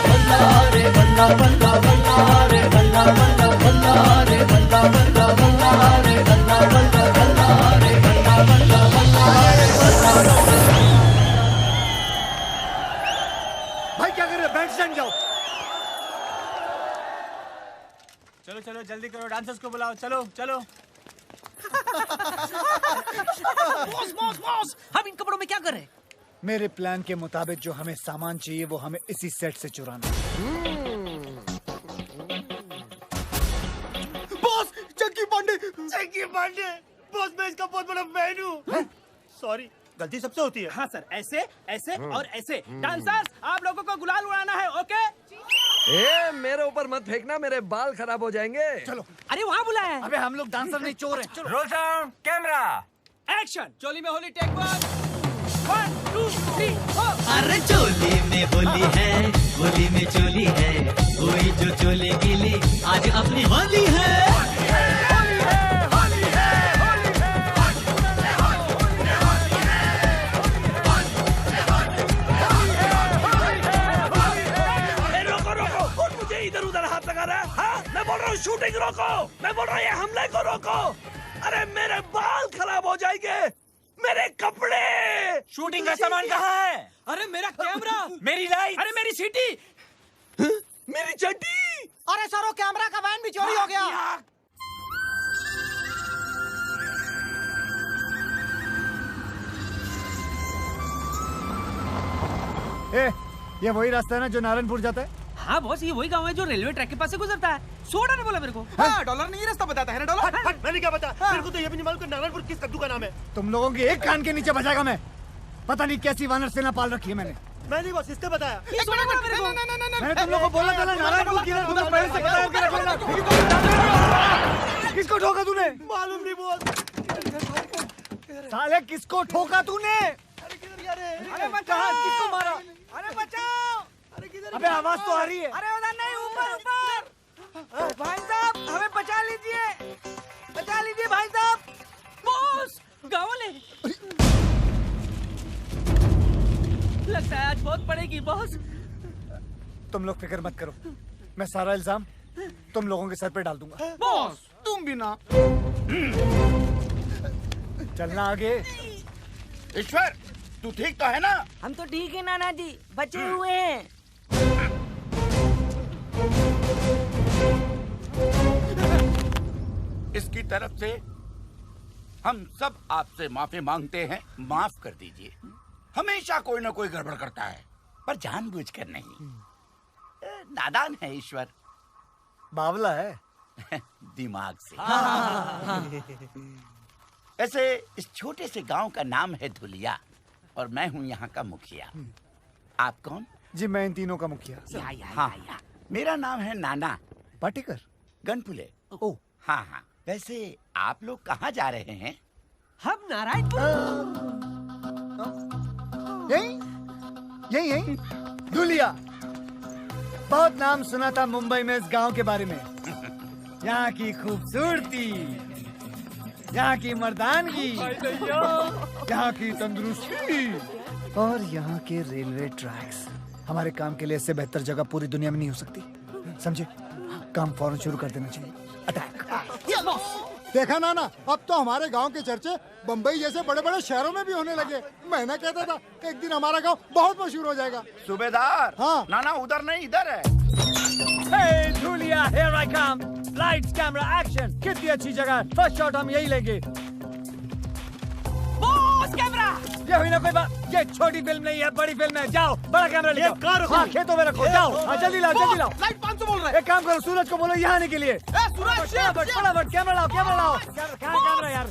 बल्ला रे बल्ला बल्ला, बल्ला रे बल्ला बल्ला, बल्ला रे बल्ला बल्ला, बल्ला रे बल्ला बल्ला, बल्ला रे बल्ला बल्ला, बल्ला रे बल्ला बल्ला। भाई क्या कर रहे हो? बैंड स्टैंड जाओ। चलो चलो जल्दी करो, डांसर्स को बुलाओ, चलो चलो। बॉस बॉस बॉस, हम इन कपड़ों में क्या कर रहे हैं? मेरे प्लान के मुताबिक जो हमें सामान चाहिए वो हमें इसी सेट से चुराना है। बॉस चंकी पांडे, चंकी पांडे, बॉस मैं इसका बहुत बड़ा फैन हूँ। सॉरी, गलती सबसे होती है। हाँ सर, ऐसे ऐसे और ऐसे। डांसर्स, आप लोगों को गुलाल उड़ाना है, ओके? ए, मेरे ऊपर मत फेंकना, मेरे बाल खराब हो जाएंगे। चलो। अरे वहाँ बुलाया है। अबे हम लोग डांसर नहीं, चोर हैं। Roll sound, camera, action. चोली में होली, टेक 1 2 3 4। अरे चोली में होली है, होली में चोली है, कोई जो चोले गिली आज अपनी होली है। इधर उधर हाथ लगा रहा है, हाँ? मैं बोल रहा हूँ शूटिंग रोको, मैं बोल रहा हूँ ये हमले को रोको। अरे मेरे बाल खराब हो जाएंगे, मेरे कपड़े। शूटिंग का सामान कहाँ है? अरे मेरा कैमरा, मेरी लाइट, अरे मेरी सीटी, मेरी चड्डी। अरे सरो, कैमरा का वैन भी चोरी हो गया। ए, ये वही रास्ता है ना जो नारायणपुर जाता है? हाँ बॉस, ये वही गांव है जो रेलवे ट्रैक के पास से गुजरता है। सोडा ने बोला मेरे को। हाँ, डॉलर नहीं रास्ता बताता है ना डॉलर। मैंने क्या बता? मेरे को तो ये भी नहीं मालूम कि नारायणपुर किस कद्दू का नाम है। तुम लोगों की एक कान के नीचे बजाएगा मैं। पता नहीं कैसी वानर सेना पाल रखी है मैंने। मैं नहीं बॉस, इसने बताया। ये सोडा बोला मेरे को। मैंने तुम लोगों को बोला था ना नारायणपुर किधर, तुम्हें पहले से पता होकर रखना। किसको ठोका तूने? मालूम नहीं बॉस। साले किसको ठोका तूने? अरे बचाओ, किसको मारा? अरे बचाओ। अबे आवाज तो आ रही है। अरे उधर नहीं, ऊपर ऊपर। भाई साहब हमें बचा लीजिए, बचा लीजिए भाई साहब। बॉस, गाँव वाले। लगता है आज बहुत पड़ेगी बॉस। तुम लोग फिक्र मत करो, मैं सारा इल्जाम तुम लोगों के सर पे डाल दूंगा। बॉस तुम भी ना। चलना आगे। ईश्वर, तू ठीक तो है ना? हम तो ठीक है नाना जी, बचे हुए हैं। इसकी तरफ से हम सब आपसे माफी मांगते हैं, माफ कर दीजिए। हमेशा कोई ना कोई गड़बड़ करता है, पर जानबूझकर नहीं। नादान है ईश्वर, बावला है दिमाग से। ऐसे इस छोटे से गांव का नाम है धुलिया और मैं हूँ यहाँ का मुखिया। आप कौन? जी मैं इन तीनों का मुखिया। हाँ, मेरा नाम है नाना पाटेकर गनपुले। ओ हाँ हाँ, वैसे आप लोग कहाँ जा रहे हैं? हम नारायणपुर। यही धुलिया। बहुत नाम सुना था मुंबई में इस गांव के बारे में। यहाँ की खूबसूरती, यहाँ की मर्दानगी, यहाँ की तंदुरुस्ती और यहाँ के रेलवे ट्रैक्स। हमारे काम के लिए इससे बेहतर जगह पूरी दुनिया में नहीं हो सकती, समझे? काम फौरन शुरू कर देना चाहिए। अटैक। देखा नाना, अब तो हमारे गांव के चर्चे बम्बई जैसे बड़े बड़े शहरों में भी होने लगे। मैं ना कहता था एक दिन हमारा गांव बहुत मशहूर हो जाएगा। सूबेदार। हाँ। नाना उधर नहीं, इधर है। Hey, Julia, here I come. Lights, camera, action. कितनी अच्छी जगह। फर्स्ट शॉट हम यही लेंगे। बॉस कैमरा, ये हुई ना कोई बात। ये छोटी फिल्म नहीं है, बड़ी फिल्म है। जाओ बड़ा कैमरा ले आओ। हाँ, खेतों में रखो। जाओ, हाँ, जल्दी लाओ, जल्दी लाओ। लाइट 500 बोल रहा है। एक काम करो, सूरज को बोलो यहाँ आने के लिए। सूरज फटाफट कैमरा लाओ, कैमरा लाओ। कैमरा यार,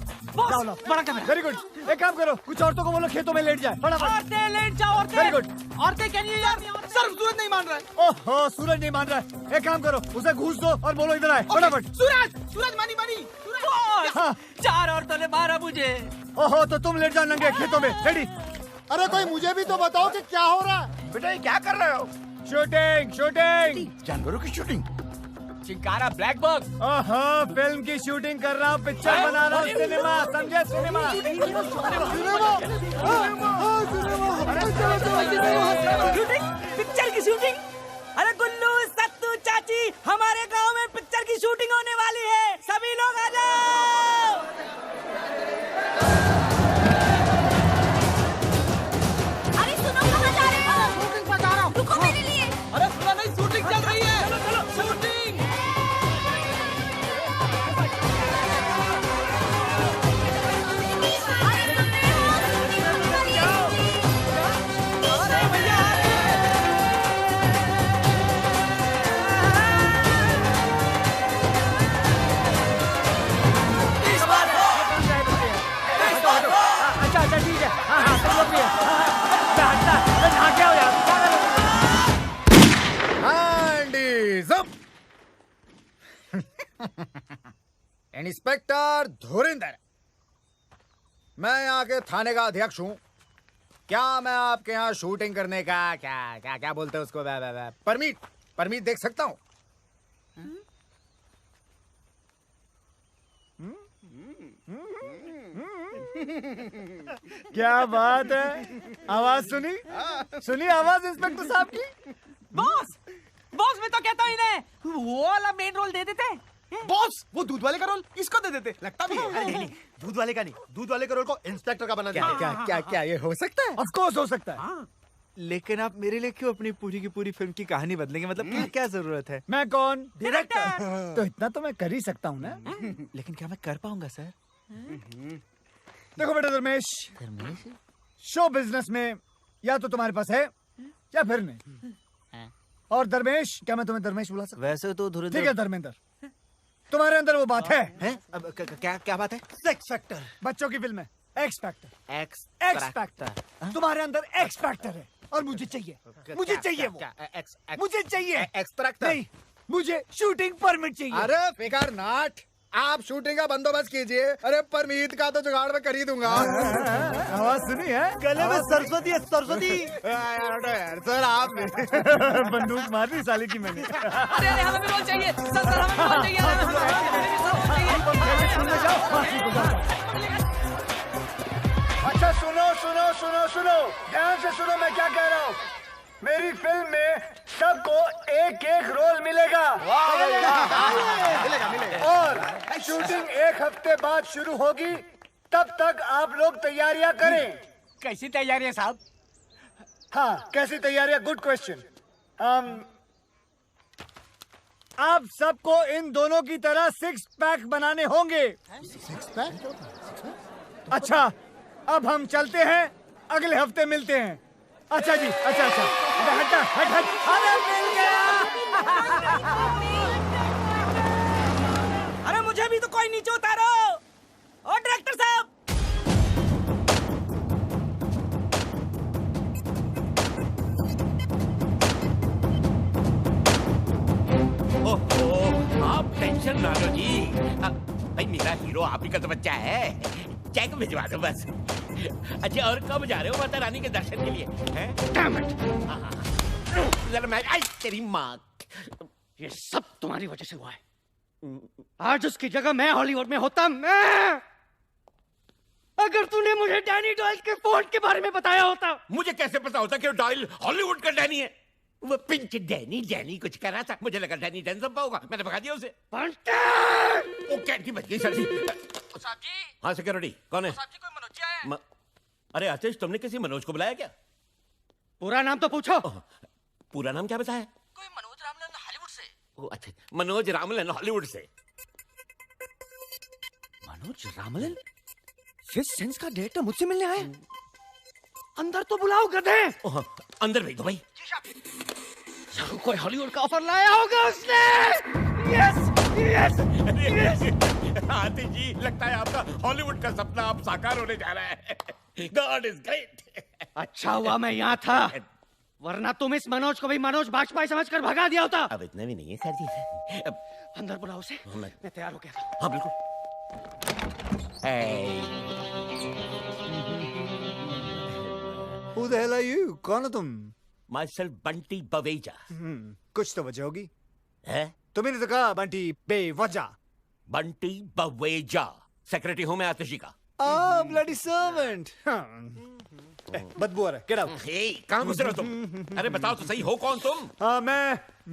लाओ लाओ, बड़ा कैमरा। Very good. एक काम करो, कुछ औरतों को बोलो खेतों में लेट जाए। फटाफट औरतें लेट जाओ, औरतें। Very good. औरतें क्या नहीं यार, सर सूरज नहीं मान रहा है। ओहो, सूरज नहीं मान रहा है। एक काम करो, उसे घूस दो और बोलो इधर आए। फटाफट। सूरज मानी मानी। हाँ। 4 औरतों ने मारा मुझे। ओहो, तो तुम लेट जाओ नंगे खेतों में। रेडी? अरे कोई मुझे भी तो बताओ कि क्या हो रहा है। बेटा ये क्या कर रहे हो? Shooting, shooting. जानवरों की शूटिंग? Chinkara black box. ओहो, फिल्म की शूटिंग कर रहा हूँ, पिक्चर बना रहा हूँ। सिनेमा, समझे? सिनेमा। पिक्चर की शूटिंग? अरे गुल्लू, सत्तू, चाची, हमारे गांव में पिक्चर की शूटिंग होने वाली है। सभी लोग आ जाओ। अरे सुनो, कहाँ जा रहे हो? शूटिंग पर जा रहा हूँ। रुको मेरे लिए। अरे सुना नहीं, शूटिंग चल रही है। चलो चलो, शूटिंग। अच्छा ठीक है। हाँ हाँ, तुम लोग भी है। हाँ, क्या हो यार? इंस्पेक्टर धुरिंदर, मैं यहाँ के थाने का अध्यक्ष हूँ। क्या मैं आपके यहाँ शूटिंग करने का क्या क्या क्या बोलते हैं उसको परमिट देख सकता हूँ? क्या बात है? आवाज सुनी आवाज इंस्पेक्टर साहब की? बॉस मैं तो कहता हूँ इन्हें वो वाला मेन रोल दे देते। बॉस वो दूध वाले का रोल इसको दे देते, लगता भी है। नहीं, दूध वाले का नहीं, दूध वाले का रोल को इंस्पेक्टर का बना दिया। क्या ये हो सकता है? ऑफ कोर्स हो सकता है। लेकिन आप मेरे लिए क्यों अपनी पूरी की पूरी फिल्म की कहानी बदलेंगे? मतलब क्या जरूरत है? मैं कौन? डायरेक्टर। तो इतना तो मैं कर ही सकता हूँ ना। लेकिन क्या मैं कर पाऊंगा सर? देखो बेटा धर्मेश, शो बिजनेस में या तो तुम्हारे पास है या फिर नहीं। और धर्मेश, क्या मैं तुम्हें धर्मेश बुला सकता? वैसे तो ठीक है धर्मेंद्र, तुम्हारे अंदर वो बात है? अब क्या बात है? Sex factor. बच्चों की फिल्म है एक्स फैक्टर। X factor. तुम्हारे अंदर एक्स फैक्टर है और मुझे चाहिए वो। मुझे चाहिए एक्सट्रैक्टर नहीं, मुझे शूटिंग परमिट चाहिए। अरे बेकार नाट, आप शूटिंग का बंदोबस्त कीजिए। अरे परमीत का तो जुगाड़ में कर ही दूंगा। आवाज सुनी है? गले में सरस्वती है, सरस्वती। सर आप बंदूक मार दी साले की मैंने। अरे हमें भी रोल चाहिए सर, हमें भी रोल चाहिए। अच्छा सुनो, ध्यान से सुनो मैं क्या कह रहा हूँ। मेरी फिल्म में सबको एक एक रोल मिलेगा। और शूटिंग 1 हफ्ते बाद शुरू होगी, तब तक आप लोग तैयारियां करें। कैसी तैयारियां साहब? हाँ, कैसी तैयारियां? Good question. आप सबको इन दोनों की तरह 6 पैक बनाने होंगे। 6 पैक? अच्छा, अब हम चलते हैं, अगले हफ्ते मिलते हैं। अच्छा जी, अच्छा। हट। अरे मिल गया। अरे मुझे भी तो कोई नीचे उतारो। और डायरेक्टर साहब, ओहो, आप टेंशन ना लो जी। भाई मेरा हीरो आप ही का तो बच्चा है, चेक भिजवा दो बस। अच्छा, और कब जा रहे हो माता रानी के दर्शन के लिए? मैं आई तेरी माँ, ये सब तुम्हारी वजह से हुआ है। आज उसकी जगह मैं हॉलीवुड में होता। मैं अगर तूने मुझे डैनी डॉयल के फोन के बारे में बताया होता। मुझे कैसे पता होता कि डॉयल हॉलीवुड का डैनी है? वो पिंच डैनी कुछ कर रहा था, मुझे लगा डैनी डैनसम्पा होगा, मैंने भगा दिया उसे। वो कैंटी बच गई सर जी। हाँ सिक्योरिटी, कौन है? अरे आशीष, तुमने किसी मनोज को बुलाया क्या? पूरा नाम तो पूछो। पूरा नाम क्या बताया? कोई मनोज रामलन हॉलीवुड से। ओ अच्छा, मनोज रामलन हॉलीवुड से। मनोज रामलन? 5th सेंस का डायरेक्टर मुझसे मिलने आया। अंदर तो बुलाओ गधे। अंदर भेज दो भाई। कोई हॉलीवुड का ऑफर लाया होगा उसने। Yes yes yes. Aatish ji, लगता है आपका हॉलीवुड का सपना अब साकार होने जा रहा है। God is great. अच्छा हुआ मैं यहाँ था, वरना तुम इस मनोज को भी मनोज बाजपेयी समझकर भगा दिया होता। अब इतना भी नहीं है सर जी। अंदर बुलाओ उसे, मैं तैयार हो गया। हाँ बिल्कुल। Who the hell are you? कौन हो तुम? Myself बंटी बवेजा। कुछ तो वजह होगी। है? तुम्ही ने तो कहा बंटी बेवजह। बंटी बवेजा, सेक्रेटरी हूँ मैं आतिश जी का। bloody servant। बदबू आ रहा है, get out। कहाँ घुस रहे हो तुम? अरे बताओ तो सही, हो कौन तुम?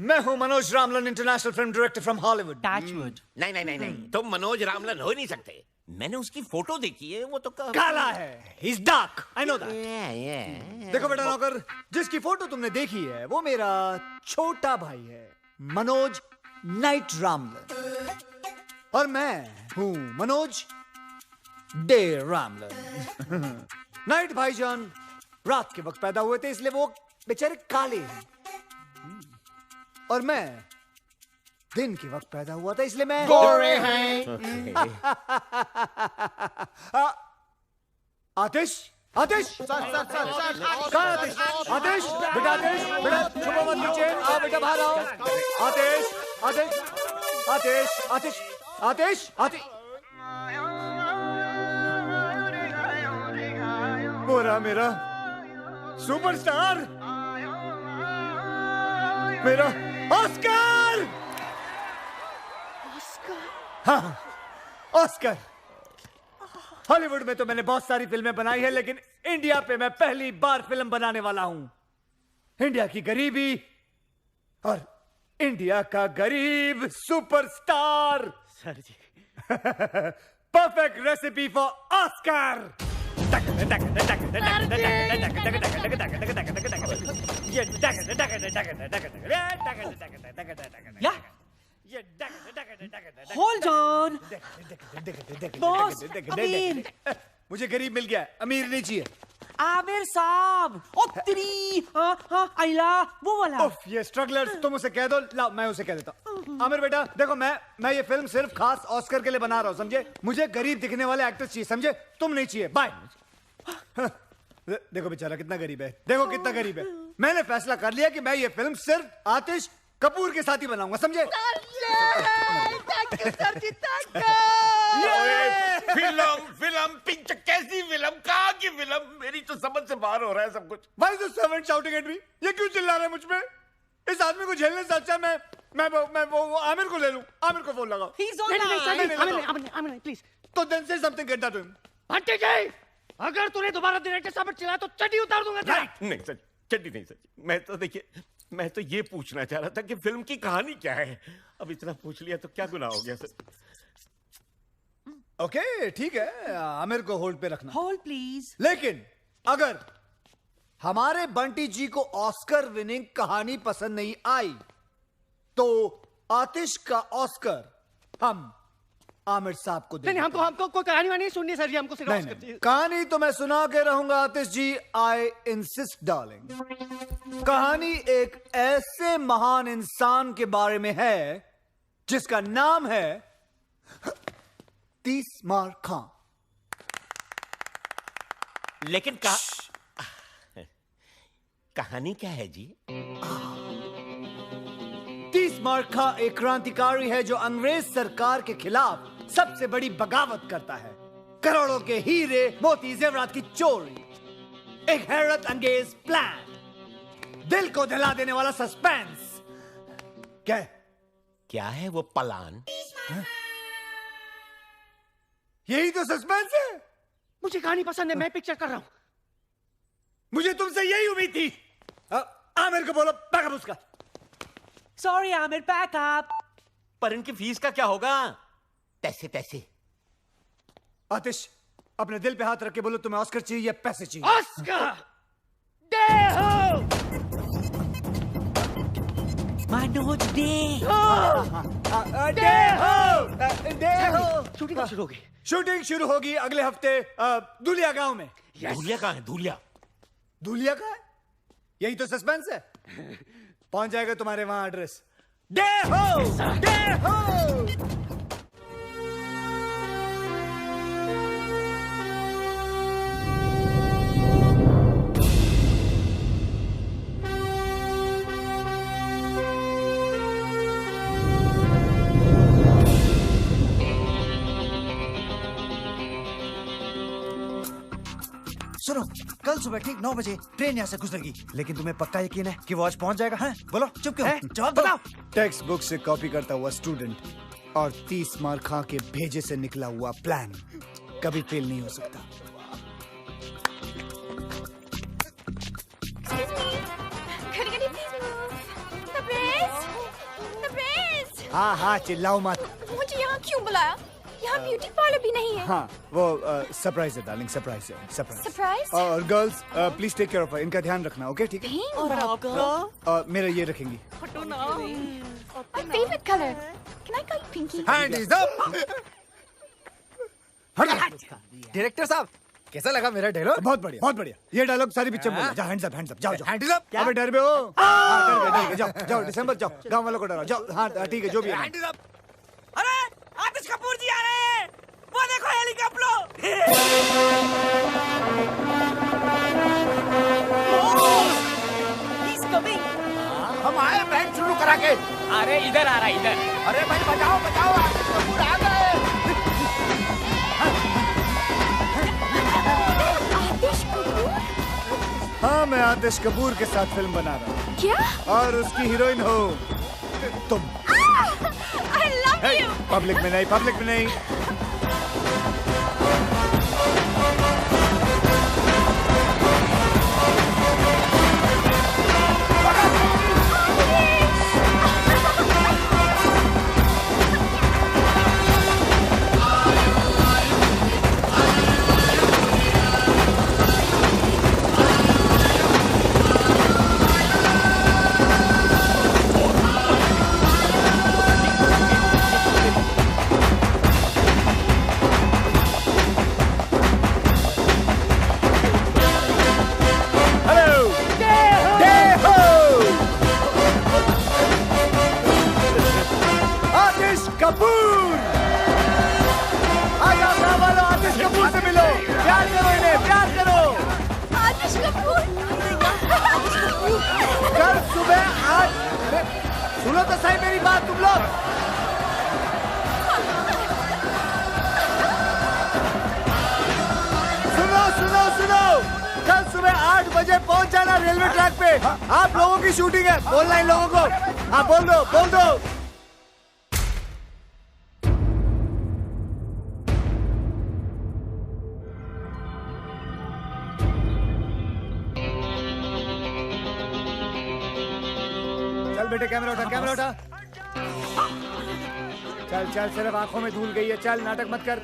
मैं हूँ Manoj Ramlan, international film director from Hollywood. Touchwood. नहीं, तुम मनोज रामलन हो ही नहीं सकते। मैंने उसकी फोटो देखी है, वो तो काला है। He's dark, I know that। देखो बेटा नौकर, जिसकी फोटो तुमने देखी है वो मेरा छोटा भाई है, मनोज नाइट रामलन, और मैं हूँ मनोज डे रामलन। नाइट भाईजान रात के वक्त पैदा हुए थे, इसलिए वो बेचारे काले हैं, और मैं दिन के वक्त पैदा हुआ था, इसलिए मैं गोरे हैं। आतिश, आतिश, कहाँ आतिश? आतिश, बेटा आतिश, बेटा छुपो मत नीचे, आओ बेटा बाहर आओ। आतिश, आतिश, आतिश, आतिश, आतिश, आतिश। वो रहा मेरा सुपरस्टार, मेरा ऑस्कर। हाँ, ऑस्कर। हॉलीवुड में तो मैंने बहुत सारी फिल्में बनाई है, लेकिन इंडिया पे मैं पहली बार फिल्म बनाने वाला हूं। इंडिया की गरीबी और इंडिया का गरीब superstar. Sir ji. Perfect recipe for Oscar. Hold on. Boss, अमीर। मुझे गरीब मिल गया, अमीर नहीं चाहिए। आमिर साहब, ओ तेरी, आइला, वो वाला। उफ, ये स्ट्रगलर्स, तुम उसे कह दो, लाओ मैं उसे कह देता हूँ। आमिर बेटा, देखो मैं ये फिल्म सिर्फ खास ऑस्कर के लिए बना रहा हूँ, समझे? मुझे गरीब दिखने वाले एक्टर्स चाहिए, समझे? तुम नहीं चाहिए, बाय। देखो बेचारा कितना गरीब है, देखो कितना गरीब है। मैंने फैसला कर लिया कि मैं ये फिल्म सिर्फ आतिश कपूर के साथ ही बनाऊंगा, समझे? फिल्म पिक्चर, कैसी फिल्म, कहाँ की फिल्म? मेरी तो समझ से बाहर हो रहा है सब कुछ। Why is the servant shouting at me? ये क्यों चिल्ला रहा है मुझ पे? इस आदमी को झेलने से अच्छा मैं वो आमिर को ले लूं। आमिर को फोन लगाओ। He's on line। Aamir please. तो then say something, get that to him। Bunty ji, अगर तूने दोबारा डायरेक्टर साहब पर चिल्लाया तो चड्डी उतार दूंगा। नहीं सच, चड्डी नहीं सच। मैं तो देखिए, मैं तो ये पूछना चाह रहा था कि फिल्म की कहानी क्या है। अब इतना पूछ लिया तो क्या गुनाह हो गया सर? ओके, ठीक है, आमिर को होल्ड पे रखना। Hold please. लेकिन अगर हमारे बंटी जी को ऑस्कर विनिंग कहानी पसंद नहीं आई तो आतिश का ऑस्कर हम आमिर साहब को नहीं, हमको कोई कहानी नहीं सुननी सर जी, हमको सिर्फ ऑस्कर चाहिए। कहानी तो मैं सुना के रहूंगा आतिश जी, आई इंसिस्ट डार्लिंग। कहानी एक ऐसे महान इंसान के बारे में है जिसका नाम है तीसमार खां। लेकिन कहानी क्या है जी? तीसमार खां एक क्रांतिकारी है जो अंग्रेज सरकार के खिलाफ सबसे बड़ी बगावत करता है। करोड़ों के हीरे, मोती, जेवरात की चोरी, एक हैरत अंगेज प्लान, दिल को दहला देने वाला सस्पेंस। क्या है वो प्लान? यही तो सस्पेंस है। मुझे कहानी पसंद है, मैं पिक्चर कर रहा हूं। मुझे तुमसे यही उम्मीद थी। आमिर को बोलो बैकअप उसका। Sorry Aamir, backup. पर इनकी फीस का क्या होगा? पैसे पैसे। आतिश, अपने दिल पे हाथ रख के बोलो तुम्हें ऑस्कर चाहिए या पैसे चाहिए? ऑस्कर दे हो। मनोज दे हो। शूटिंग शुरू होगी। शूटिंग शुरू होगी अगले हफ्ते दुलिया गांव में। धूलिया कहाँ है? धूलिया धूलिया का है? यही तो सस्पेंस है। पहुंच जाएगा तुम्हारे वहां एड्रेस। डे हो। सुनो, कल सुबह ठीक 9 बजे ट्रेन यहाँ से गुजरेगी, लेकिन तुम्हें पक्का यकीन है कि वो आज पहुँच जाएगा? हैं? बोलो, चुप क्यों? जवाब बताओ। टेक्स्ट बुक से कॉपी करता हुआ स्टूडेंट और 30 मार खा के भेजे से निकला हुआ प्लान कभी फेल नहीं हो सकता। हाँ हाँ, चिल्लाओ मत। मुझे यहाँ क्यों बुलाया? यहाँ ब्यूटी पार्लर भी नहीं है। हाँ, वो सरप्राइज है डार्लिंग, सरप्राइज है। सरप्राइज? और girls please take care of her, इनका ध्यान रखना, ओके? ठीक है। और आपका? मेरा ये रखेंगी। My favorite color. Can I call you Pinky? Hand is up. Director साहब, कैसा लगा मेरा डायलॉग? बहुत बढ़िया, बहुत बढ़िया। ये डायलॉग सारी पिक्चर में बोलना। जाओ, हैंड्स अप, जाओ जाओ। Hands up. अबे डर में हो? हाँ, डर गए, जाओ जाओ, दिसंबर जाओ, गांव वालों को डराओ, जाओ। हाँ ठीक है, जो भी है। Hands up. अरे आतिश कपूर जी आ रहे हैं, वो देखो हेलीकॉप्टर। He's coming. हम आए बैंड शुरू करा के। अरे इधर आ रहा है, इधर। अरे भाई बजाओ बजाओ, कपूर आ गए। आतिश कपूर? हाँ, मैं आतिश कपूर के साथ फिल्म बना रहा हूँ। क्या? और उसकी हीरोइन हो तुम। I love you. पब्लिक में नहीं, पब्लिक में नहीं। सुनो तो सही मेरी बात तुम लोग। सुनो सुनो सुनो, कल सुबह 8 बजे पहुंच जाना रेलवे ट्रैक पे। आप लोगों की शूटिंग है, बोलना इन लोगों को। हाँ बोल दो, बोल दो। चल बेटे, कैमरा उठा, कैमरा उठा। चल चल, सिर्फ आंखों में धूल गई है, चल नाटक मत कर।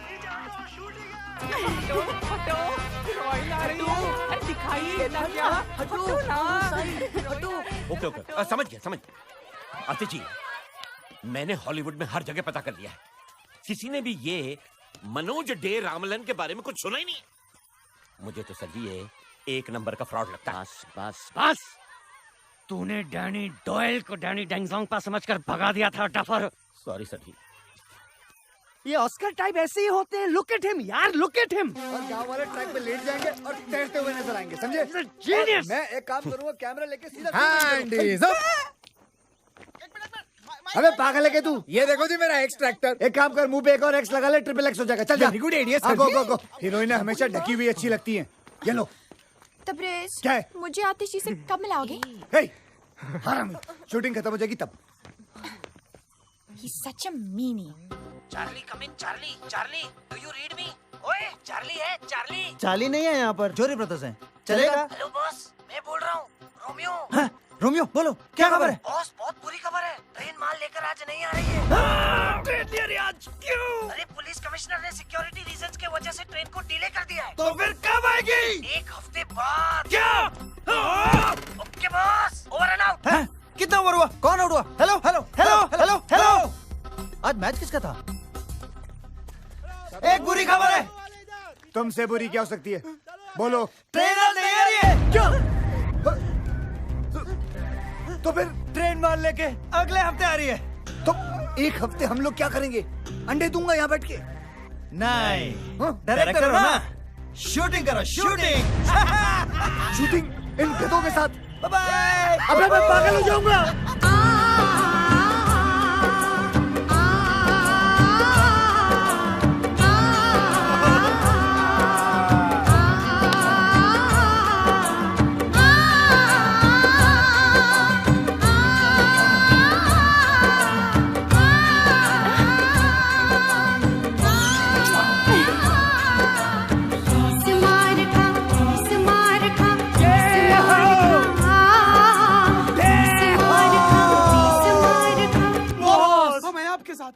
ओके ओके, समझ गया। आतिश जी, मैंने हॉलीवुड में हर जगह पता कर लिया है, किसी ने भी ये मनोज डे रामलन के बारे में कुछ सुना ही नहीं। मुझे तो सर जी ये एक नंबर का फ्रॉड लगता है। बस बस, तूने डैनी डॉयल को डैनी डेंगजोंगपा समझकर भगा दिया था डफर। सॉरी सर जी। ये ऑस्कर टाइप ऐसे ही होते हैं। लुक एट हिम यार, लुक एट हिम। और गांव वाले ट्रैक पे लेट जाएंगे और तैरते हुए नजर आएंगे, समझे? जीनियस। मैं एक काम करूंगा, कैमरा लेके सीधा हैंड इज अप। अबे पागल है क्या तू? ये देखो जी मेरा एक्स ट्रैक्टर। एक काम कर, मुंह पे एक और एक्स लगा ले, ट्रिपल एक्स हो जाएगा। चल जा। Good idea sir. Go go go. हीरोइनें हमेशा ढकी हुई अच्छी लगती हैं। ये लो। तबरेज, क्या है? मुझे आतिश जी से कब मिलाओगे? हे, हरामी, शूटिंग खत्म हो जाएगी तब। He's such a meanie. Charlie come in. Charlie do you read me? ओए चार्ली है, चार्ली। चार्ली नहीं है यहाँ पर, जोरी ब्रदर्स हैं। चलेगा? हेलो बॉस, मैं बोल रहा हूँ रोमियो। हाँ, रोमियो बोलो, क्या खबर है? बॉस बहुत बुरी खबर है, ट्रेन माल लेकर आज नहीं आ रही है। आज क्यों? अरे पुलिस कमिश्नर ने सिक्योरिटी रीजंस के वजह से ट्रेन को डिले कर दिया है। तो फिर कब आएगी? 1 हफ्ते बाद। क्या? Okay boss, over and out. हैं? कितना ओवर हुआ? कौन आउट हुआ? Hello hello hello hello hello. आज मैच किसका था? एक बुरी खबर है। तुमसे बुरी क्या हो सकती है? बोलो। ट्रेन नहीं आ रही है। क्यों? तो फिर ट्रेन माल लेके अगले हफ्ते आ रही है। तो एक हफ्ते हम लोग क्या करेंगे? अंडे दूंगा यहाँ बैठ के। नहीं, डायरेक्टर हो ना? शूटिंग करो, शूटिंग। शूटिंग इन गधों के साथ? बाय। अबे मैं पागल हो जाऊंगा।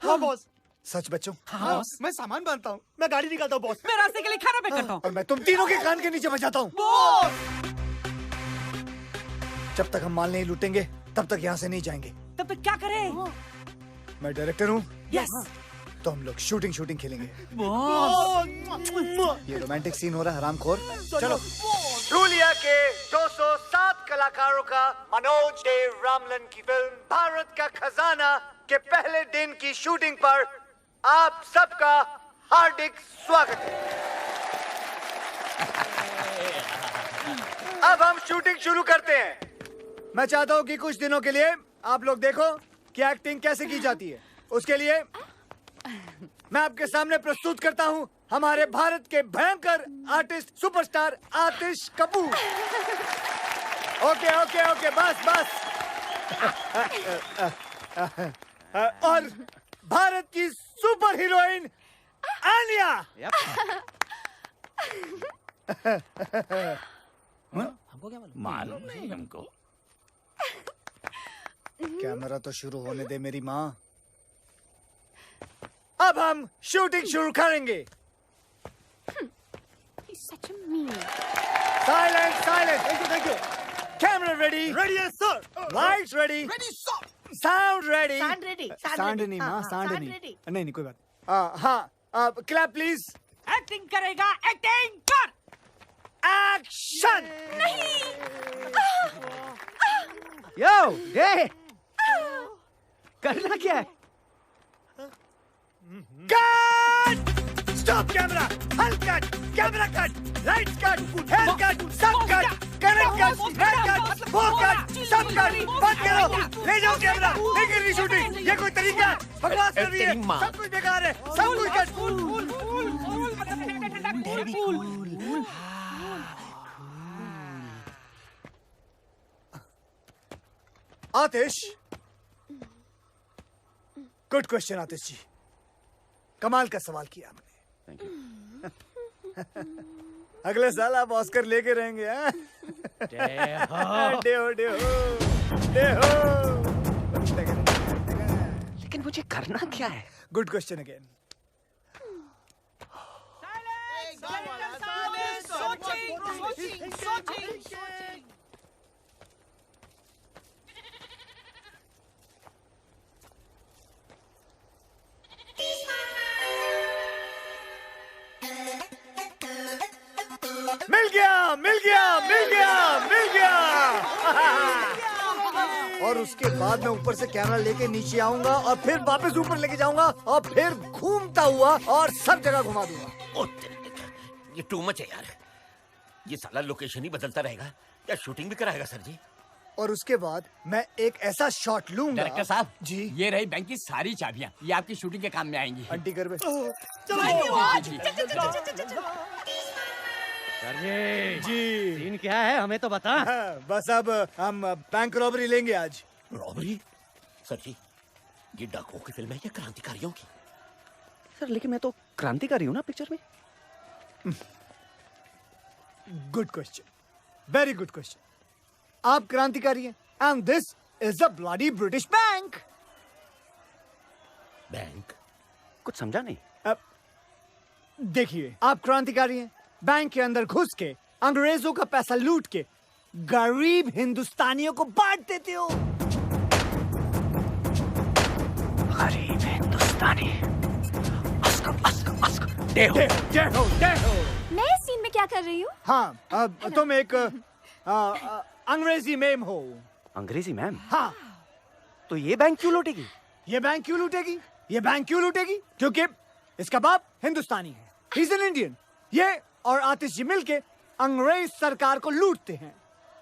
हाँ बॉस। सच बच्चों? हाँ बॉस। मैं सामान बांधता हूँ, मैं गाड़ी निकालता हूँ बॉस। मैं रास्ते के लिए खाना पैक करता हूँ। और मैं तुम तीनों के कान के नीचे बजाता हूँ। जब तक हम माल नहीं लूटेंगे तब तक यहाँ से नहीं जाएंगे। तब तक क्या करें? मैं डायरेक्टर हूँ। यस। तो हम लोग शूटिंग खेलेंगे। बॉस। ये रोमांटिक सीन हो रहा है हरामखोर। चलो। रूलिया के 207 कलाकारों का मनोज देव रामलन की फिल्म भारत का खजाना के पहले दिन की शूटिंग पर आप सबका हार्दिक स्वागत है। अब हम शूटिंग शुरू करते हैं। मैं चाहता हूं कि कुछ दिनों के लिए आप लोग देखो कि एक्टिंग कैसे की जाती है। उसके लिए मैं आपके सामने प्रस्तुत करता हूं हमारे भारत के भयंकर आर्टिस्ट सुपरस्टार आतिश कपूर। ओके ओके ओके बस बस। और भारत की सुपर हीरोइन आलिया। हमको क्या मालूम नहीं हमको। कैमरा तो शुरू होने दे मेरी माँ। अब हम शूटिंग शुरू करेंगे। Silent silent. Thank you. Camera ready? Ready है sir. Lights ready? Ready sir. Sound ready? Sound ready. Sound नहीं माँ, साउंड साउंड नहीं। रेडी। नहीं कोई बात। हाँ क्लैप प्लीज। एक्टिंग करेगा, एक्टिंग कर। एक्शन। यो ये करना क्या है? कट! Stop camera! हल cut! Camera cut! Lights cut! Hair cut! सब cut! Connect cut! Hair cut! वो कट! सब कट! बंद करो! ले जाओ कैमरा! नहीं करनी शूटिंग! ये कोई तरीका है? बकवास कर रही है! सब कुछ बेकार है! सब कुछ कट! आतिश, गुड क्वेश्चन आतिश जी। कमाल का सवाल किया आपने। अगले साल आप ऑस्कर लेके रहेंगे। लेकिन मुझे करना क्या है? Good question again. मिल गया मिल गया मिल गया मिल गया। और उसके बाद मैं ऊपर से कैमरा लेके नीचे आऊंगा और फिर वापस ऊपर लेके जाऊंगा और फिर घूमता हुआ और सब जगह घुमा दूंगा। ओ ये टू मच है यार। ये साला लोकेशन ही बदलता रहेगा या शूटिंग भी कराएगा सर जी? और उसके बाद मैं एक ऐसा शॉट लूंगा। डायरेक्टर साहब जी, ये रही बैंक की सारी चाबियां, ये आपकी शूटिंग के काम में आएंगी। आंटी कर बे। जी सीन क्या है हमें तो बता। बस अब हम बैंक रॉबरी लेंगे आज। रॉबरी? सर जी ये डाकुओं की फिल्म है या क्रांतिकारियों की? सर लेकिन मैं तो क्रांतिकारी हूँ ना पिक्चर में। Good question, very good question. आप क्रांतिकारी हैं and this is a bloody British bank. Bank? कुछ समझा नहीं। अब देखिए, आप क्रांतिकारी हैं, बैंक के अंदर घुस के अंग्रेजों का पैसा लूट के गरीब हिंदुस्तानियों को बांट देते हो। गरीब हिंदुस्तानी। देहो। मैं इस सीन में क्या कर रही हूँ? हाँ, तुम एक अंग्रेजी मेम हो। अंग्रेजी मैम? हाँ। तो ये बैंक क्यों लूटेगी? ये बैंक क्यों लूटेगी? ये बैंक क्यों लूटेगी? क्योंकि इसका बाप हिंदुस्तानी है। He's an Indian। ये और आतिश जी मिलके अंग्रेज सरकार को लूटते हैं।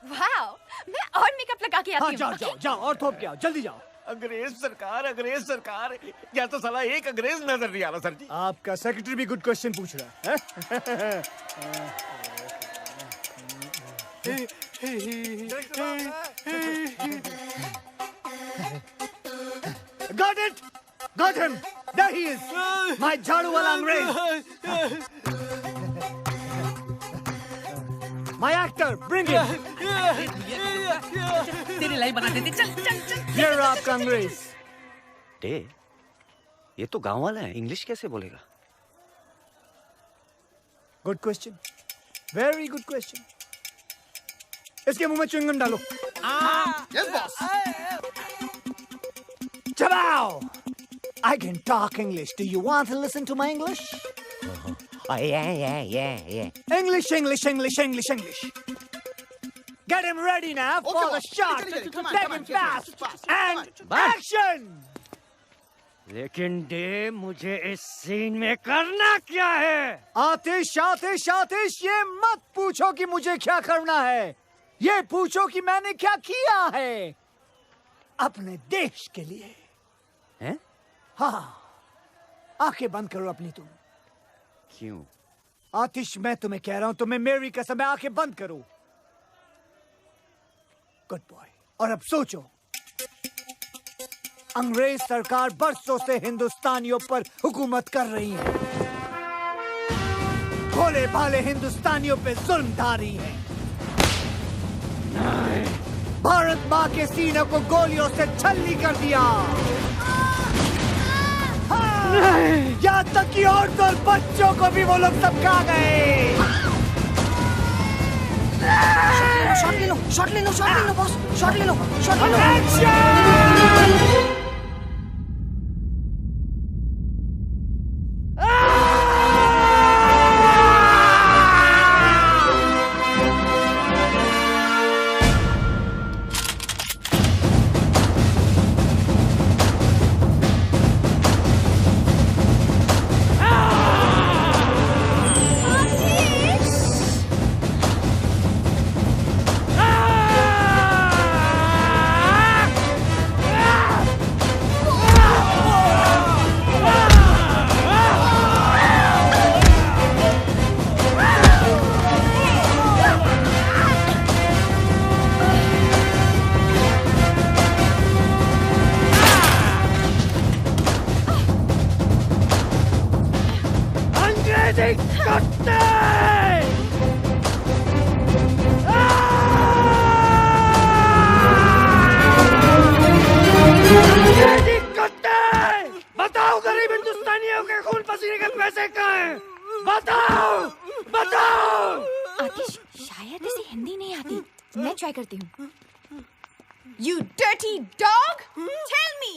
वाओ, मैं और मेकअप लगा के आती हूँ। हाँ, जाओ और थोप के आओ, जल्दी जाओ। अंग्रेज सरकार क्या तो साला एक अंग्रेज नजर नहीं आ रहा सर जी। आपका सेक्रेटरी भी गुड क्वेश्चन पूछ रहा है। Got it! Got him! There he is! My झाड़ू वाला अंग्रेज! My actor, bring him! तेरी लाइन बना देते, चल। ये रहा आपका अंग्रेज। डे, ये तो गांव वाला है, इंग्लिश कैसे बोलेगा? Good question, very good question. इसके मुंह में च्युइंगम डालो। Yes boss. Chabao! I can talk English. Do you want to listen to my English? Oh, yeah. English. Get him ready now for the shot. Take him fast. And action! लेकिन day, मुझे इस scene में करना क्या है? आतिश, ये मत पूछो कि मुझे क्या करना है। ये पूछो कि मैंने क्या किया है अपने देश के लिए। हैं? हाँ, आंखें बंद करो अपनी तुम। क्यों? आतिश, मैं तुम्हें कह रहा हूं, तुम्हें मेरी कसम है, आंखें बंद करो। Good boy. और अब सोचो, अंग्रेज सरकार बरसों से हिंदुस्तानियों पर हुकूमत कर रही है। भोले भाले हिंदुस्तानियों पे जुल्म ढारी है। भारत माँ के सीने को गोलियों से छल्ली कर दिया। यहाँ तक कि औरतों और बच्चों को भी वो लोग सबका गए। शॉट ले लो बॉस, शॉट ले लो। बताओ, गरीब हिंदुस्तानियों के खून पसीने के पैसे कहाँ हैं? बताओ। आतिश, शायद इसे हिंदी नहीं आती। मैं ट्राई करती हूँ। You dirty dog! Tell me,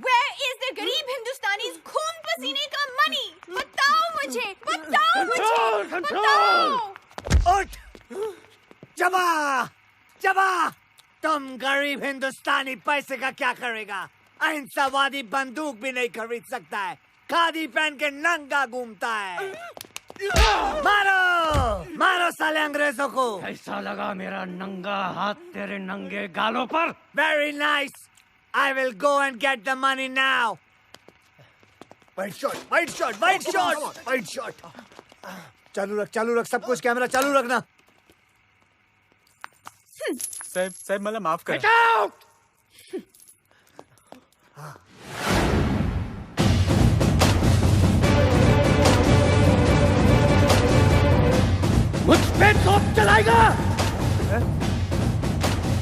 where is the गरीब हिंदुस्तानी's खून पसीने का money? बताओ मुझे। उठ! जबा! तुम गरीब हिंदुस्तानी पैसे का क्या करेगा? अहिंसावादी बंदूक भी नहीं खरीद सकता है। खादी पहन के नंगा घूमता है। मारो साले अंग्रेजों को। ऐसा लगा मेरा नंगा हाथ तेरे नंगे गालों पर। Very nice. I will go and get the money now. Wide shot. चालू रख सब कुछ, कैमरा चालू रखना। साहब मला माफ कर। मुझ पे तोप चलाएगा?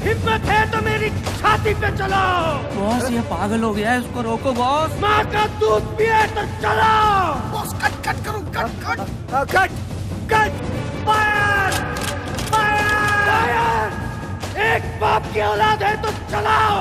हिम्मत है तो मेरी छाती पे चलाओ। बॉस, ये पागल हो गया है, उसको रोको बॉस। माँ का दूध पिए तो चलाओ। बॉस, कट करो। कट। फायर। एक बाप की औलाद है तो चलाओ।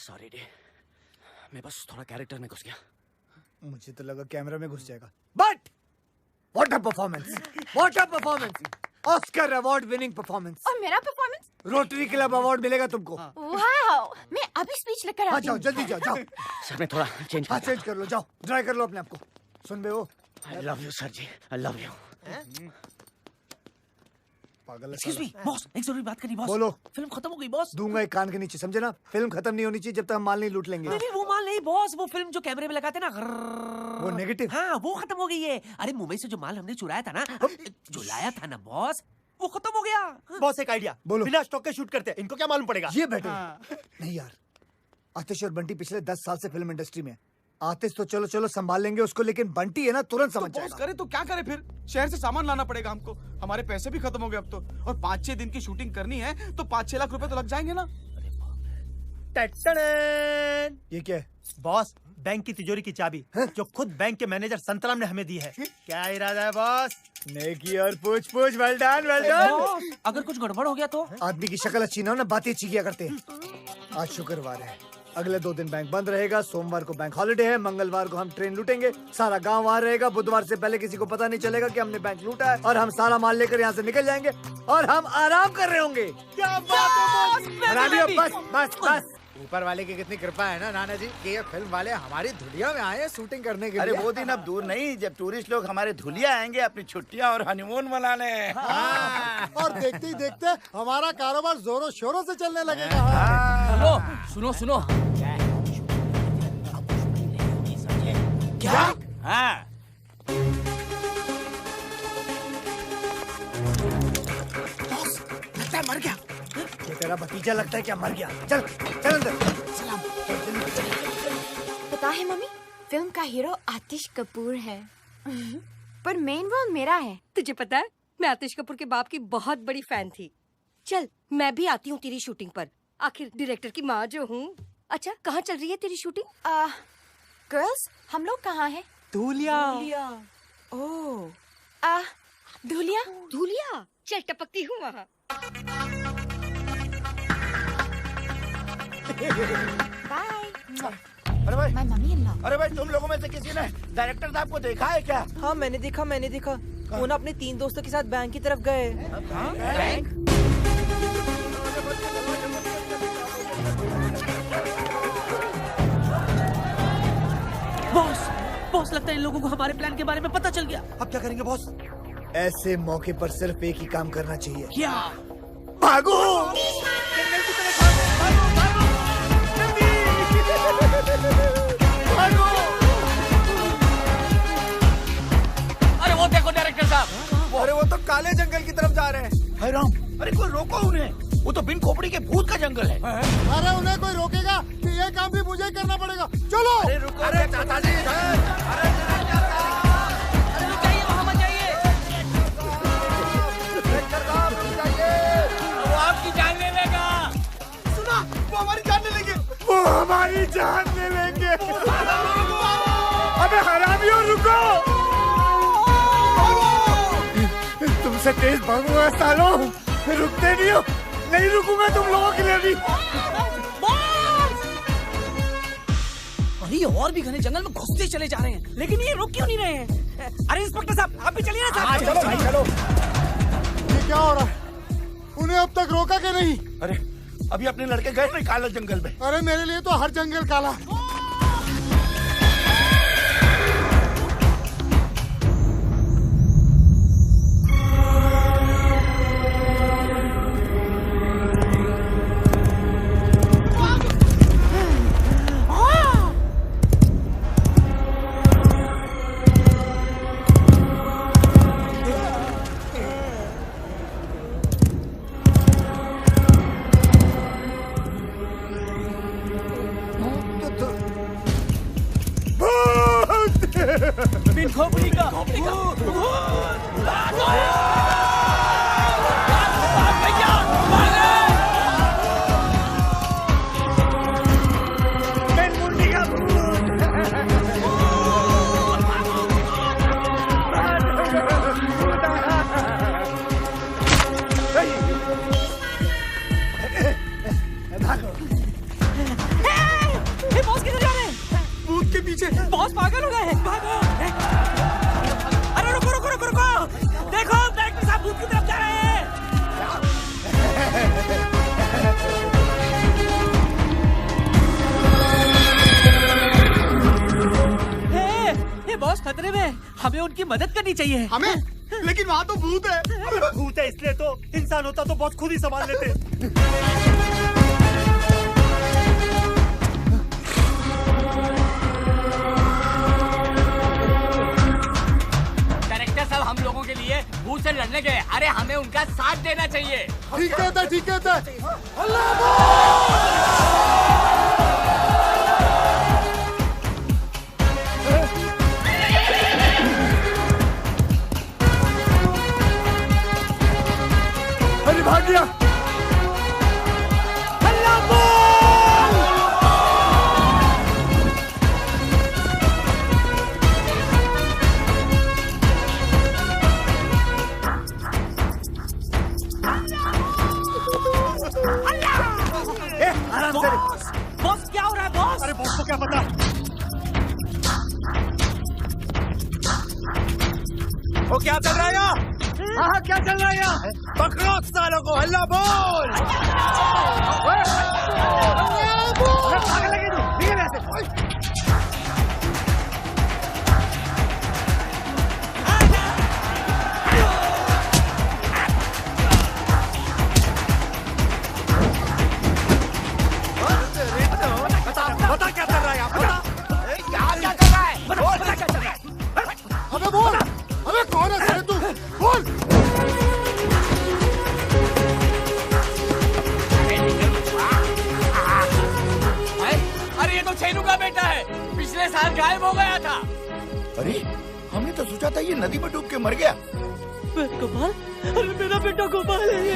सॉरी डे, मैं बस थोड़ा कैरेक्टर में घुस गया। मुझे तो लगा कैमरा में घुस जाएगा। But what a performance, what a performance, Oscar award winning performance. और मेरा परफॉर्मेंस? रोटरी क्लब अवार्ड मिलेगा तुमको। वाओ, मैं अभी स्पीच लेकर आती जाओ हूँ। जल्दी जाओ, जाओ। सर मैं थोड़ा चेंज हाँ चेंज कर लो, जाओ ड्राई कर लो अपने आप को। सुन बे वो, I love you sir ji, I love you. पागल। एक्सक्यूज मी बॉस, एक जरूरी बात करनी बॉस। बोलो। फिल्म खत्म हो गई बॉस। दूंगा एक कान के नीचे, समझे ना? फिल्म खत्म नहीं होनी चाहिए जब तक हम माल नहीं लूट लेंगे। नहीं वो माल नहीं बॉस, वो फिल्म जो कैमरे में लगाते ना, वो नेगेटिव। हाँ वो खत्म हो गई है। अरे मुंबई से जो माल हमने चुराया था ना, जो लाया था ना बॉस, वो खत्म हो गया। बॉस एक आइडिया, बोलो। बिना स्टॉक के शूट करते हैं, इनको क्या मालूम पड़ेगा? ये बेटर नहीं यार, आतिश और बंटी पिछले 10 साल से फिल्म इंडस्ट्री में। आतिश तो चलो चलो संभाल लेंगे उसको, लेकिन बंटी है ना तुरंत समझ बॉस जाएगा। करे तो क्या करे फिर? शहर से सामान लाना पड़ेगा हमको, हमारे पैसे भी खत्म हो गए अब तो, और 5-6 दिन की शूटिंग करनी है तो 5-6 लाख रुपए तो लग जाएंगे ना। ये क्या है? बॉस, बैंक की तिजोरी की चाबी जो खुद बैंक के मैनेजर संतराम ने हमें दी है। क्या इरादा है बॉस? नेकी और पूछ पूछ, वेल डन वेल डन। अगर कुछ गड़बड़ हो गया तो? आदमी की शक्ल अच्छी ना हो ना, बातें अच्छी किया करते हैं। आज शुक्रवार है, अगले 2 दिन बैंक बंद रहेगा। सोमवार को बैंक हॉलिडे है, मंगलवार को हम ट्रेन लूटेंगे, सारा गांव वहाँ रहेगा। बुधवार से पहले किसी को पता नहीं चलेगा कि हमने बैंक लूटा है, और हम सारा माल लेकर यहाँ से निकल जाएंगे और हम आराम कर रहे होंगे। क्या बात है हरामियों, बस बस बस। ऊपर वाले की कितनी कृपा है ना नाना जी कि ये फिल्म वाले हमारी धुलिया में आए शूटिंग करने के लिए। अरे वो दिन अब दूर नहीं जब टूरिस्ट लोग हमारे धुलिया आएंगे अपनी छुट्टियां और हनीमून मनाने। और देखते ही देखते हमारा कारोबार जोरों शोरों से चलने लगेगा। हेलो सुनो सुनो, क्या? हाँ लगता है मर गया। ये तेरा भतीजा लगता है क्या मर गया? चल चल अंदर। सलाम। पता है मम्मी, फिल्म का हीरो आतिश कपूर है पर मेन रोल मेरा है। तुझे पता है मैं आतिश कपूर के बाप की बहुत बड़ी फैन थी। चल मैं भी आती हूँ तेरी शूटिंग पर, आखिर डायरेक्टर की माँ जो हूँ। अच्छा कहाँ चल रही है तेरी शूटिंग? गर्ल्स हम लोग कहाँ हैं? धुलिया। ओह धुलिया। धुलिया, चल टपकती हूँ वहाँ। बाय। अरे भाई, माय मम्मी इन लॉ। अरे भाई तुम लोगों में से किसी ने डायरेक्टर साहब को देखा है क्या? हाँ मैंने देखा वो ना अपने 3 दोस्तों के साथ बैंक की तरफ गए। बैंक? बॉस बॉस लगता है इन लोगों को हमारे प्लान के बारे में पता चल गया। अब क्या करेंगे बॉस? ऐसे मौके पर सिर्फ एक ही काम करना चाहिए। क्या? भागो। अरे वो देखो डायरेक्टर साहब, अरे वो तो काले जंगल की तरफ जा रहे हैं। हाय राम, अरे कोई रोको उन्हें, वो तो बिन खोपड़ी के भूत का जंगल है। अरे उन्हें कोई रोकेगा कि ये काम भी मुझे करना पड़ेगा? चलो। अरे रुको, अरे चाचा जी, अरे जाइए वहाँ मत जाइए, वो आपकी जान ले लेगा। सुना, वो हमारी जान ले लेंगे। वो हमारी जान ले लेंगे। अबे हरामियों रुको, तुमसे तेज भागूंगा सालों, रुकते नहीं हो। नहीं रुकूंगा तुम लोगों के लिए भी। अरे और भी घने जंगल में घुसते चले जा रहे हैं, लेकिन ये रुक क्यों नहीं रहे हैं? अरे इंस्पेक्टर साहब आप भी चलिए ना साहब। चलो भाई चलो। ये क्या हो रहा है? उन्हें अब तक रोका कि नहीं? अरे अभी अपने लड़के गए थे काले जंगल में। अरे मेरे लिए तो हर जंगल काला। बिन खोपड़ी का पीछे बॉस पागल हो गए हैं। भागो। अरे रुको रुको रुको रुको, देखो डायरेक्टर साहब भूत की तरफ जा रहे हैं। हे बॉस खतरे में, हमें उनकी मदद करनी चाहिए। हमें? लेकिन वहाँ तो भूत है। भूत है इसलिए तो, इंसान होता तो बॉस खुद ही संभाल लेते। डायरेक्टर साहब हम लोगों के लिए भूत से लड़ने गए, अरे हमें उनका साथ देना चाहिए। ठीक है ठीक है। अरे भाग गया। आराम से। बॉस क्या हो रहा है बॉस? अरे बॉस को क्या पता। वो क्या चल रहा है यहाँ? हाँ क्या चल रहा है यहाँ? पकड़ो सालों को, हल्ला बोल। भागने लगे तू, निकल ऐसे। बता क्या चल रहा है यहाँ? बता क्या कर रहा है? बोल क्या चल रहा है? अबे बोल, अबे कौन है तू? बोल। अरे ये तो छेनू का बेटा है, पिछले साल गायब हो गया था। अरे हमने तो सोचा था ये नदी में डूब के मर गया। गोपाल, अरे मेरा बेटा गोपाल है ये।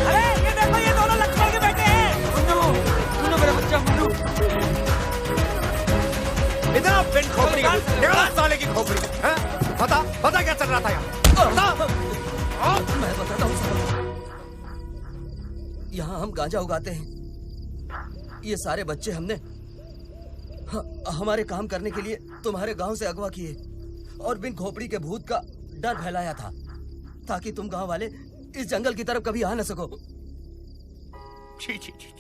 अरे ये देखो, ये दोनों लक्ष्मण के बेटे हैं। सुनो मेरा बच्चा मुन्नू। इधर पिन खोपड़ी का, निकाल साले की खोपड़ी। हैं? बता क्या चल रहा था यहाँ? मैं बताता हूँ। यहाँ हम गांजा उगाते हैं। ये सारे बच्चे हमने हमारे काम करने के लिए तुम्हारे गांव से अगवा किए और बिन खोपड़ी के भूत का डर फैलाया था ताकि तुम गांव वाले इस जंगल की तरफ कभी आ न सको। छी छी छी,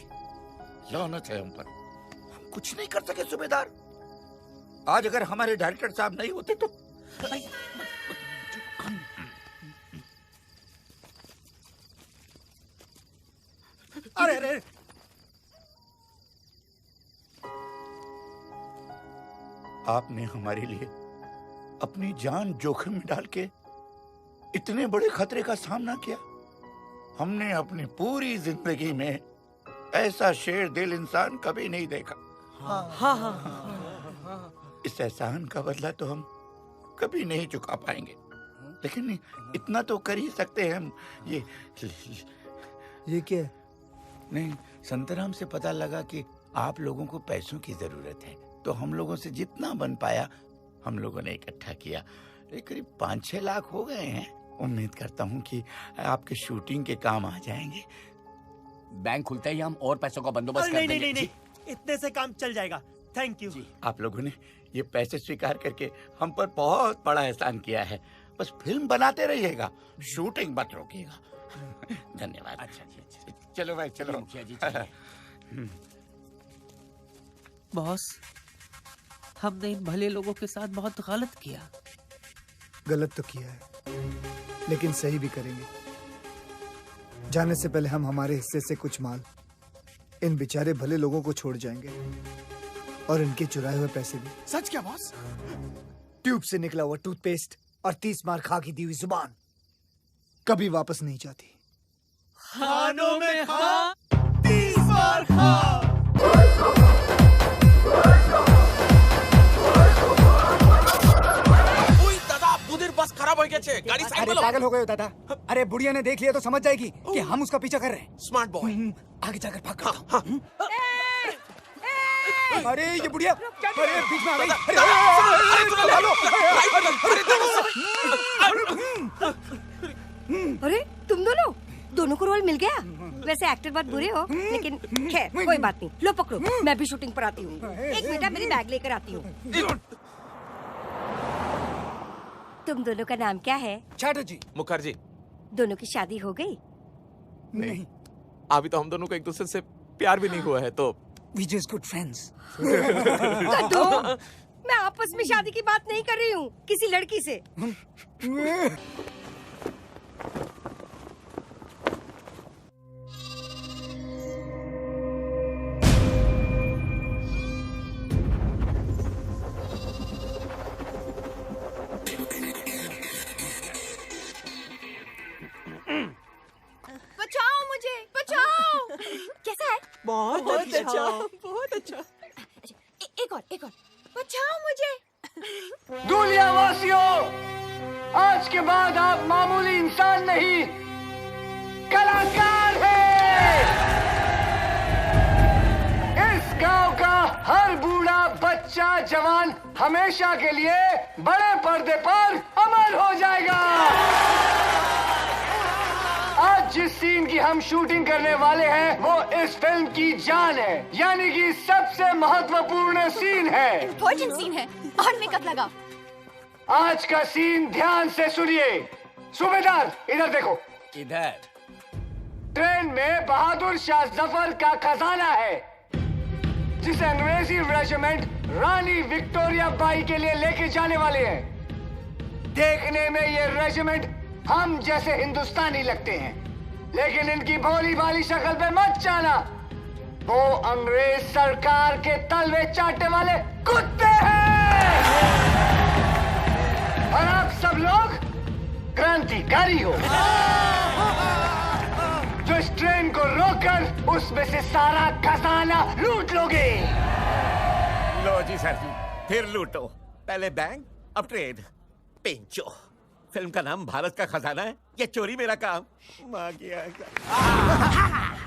लानत है हम पर। हम कुछ नहीं कर सके सूबेदार। आज अगर हमारे डायरेक्टर साहब नहीं होते तो अरे अरे आपने हमारे लिए अपनी जान जोखिम में डाल के इतने बड़े खतरे का सामना किया। हमने अपनी पूरी जिंदगी में ऐसा शेर दिल इंसान कभी नहीं देखा। इस एहसान का बदला तो हम कभी नहीं चुका पाएंगे, लेकिन इतना तो कर ही सकते हैं हम। ये क्या है? नहीं, संतराम से पता लगा कि आप लोगों को पैसों की जरूरत है, तो हम लोगों से जितना बन पाया हम लोगों ने इकट्ठा किया। करीब 5-6 लाख हो गए हैं। उम्मीद करता हूँ कि आपके शूटिंग के काम आ जाएंगे। बैंक खुलते ही हम और पैसों का बंदोबस्त कर देंगे। नहीं, इतने से काम चल जाएगा। Thank you. आप लोगों ने ये पैसे स्वीकार करके हम पर बहुत बड़ा एहसान किया है। बस फिल्म बनाते रहिएगा, शूटिंग मत रोकिएगा। धन्यवाद। अच्छा, चलो भाई चलो। मुखिया जी बॉस, हमने इन भले लोगों के साथ बहुत गलत किया। गलत तो किया है, लेकिन सही भी करेंगे। जाने से पहले हम हमारे हिस्से से कुछ माल इन बेचारे भले लोगों को छोड़ जाएंगे और इनके चुराए हुए पैसे भी। सच क्या बॉस? ट्यूब से निकला हुआ टूथपेस्ट और 30 मार खा की दी हुई जुबान कभी वापस नहीं जाती। खानों में खा, 30 बार खा। बस खराब हो गया छे, गाड़ी साइड में लो। पागल हो गए हो दादा। अरे बुढ़िया ने देख लिया तो समझ जाएगी कि हम उसका पीछा कर रहे हैं। Smart boy. आगे जाकर भाग करता हूं। अरे ये बुढ़िया, अरे बीच में आ गई। अरे तुम दोनों दोनों को रोल मिल गया। वैसे एक्टर बहुत बुरे हो, लेकिन खैर कोई बात नहीं। लो पकड़ो, मैं भी शूटिंग पर आती हूँ। एक मिनट, मेरी बैग लेकर आती हूँ। तुम दोनों का नाम क्या है? चैटर्जी। मुखर्जी। दोनों की शादी हो गई? नहीं, अभी तो हम दोनों को एक दूसरे से प्यार भी नहीं हुआ है, तो We just good friends. मैं आपस में शादी की बात नहीं कर रही हूँ, किसी लड़की से। बचाओ मुझे, बचाओ। कैसा है? बहुत अच्छा, बहुत अच्छा। एक और। बचाओ मुझे। दुनिया वासियों, आज के बाद आप मामूली इंसान नहीं, कलाकार हैं। इस गांव का हर बूढ़ा बच्चा जवान हमेशा के लिए बड़े पर्दे पर अमर हो जाएगा। आज जिस सीन की हम शूटिंग करने वाले हैं वो इस फिल्म की जान है, यानी कि सबसे महत्वपूर्ण सीन है। इम्पोर्टेंट सीन है और मेकअप लगा। आज का सीन ध्यान से सुनिए। सूबेदार इधर देखो। इधर ट्रेन में बहादुर शाह जफर का खजाना है, जिसे अंग्रेजी रेजिमेंट रानी विक्टोरिया बाई के लिए लेके जाने वाले हैं। देखने में ये रेजिमेंट हम जैसे हिंदुस्तानी लगते हैं, लेकिन इनकी भोली भाली शक्ल पे मत जाना, वो अंग्रेज सरकार के तलवे चाटने वाले कुत्ते हैं। और आप सब लोग क्रांतिकारी हो, जो इस ट्रेन को रोककर उसमें से सारा खजाना लूट लोगे। लो जी सर जी, फिर लूटो। पहले बैंक, अब ट्रेन। पेंचो, फिल्म का नाम भारत का खजाना है, ये चोरी मेरा काम। माँ की आज्ञा।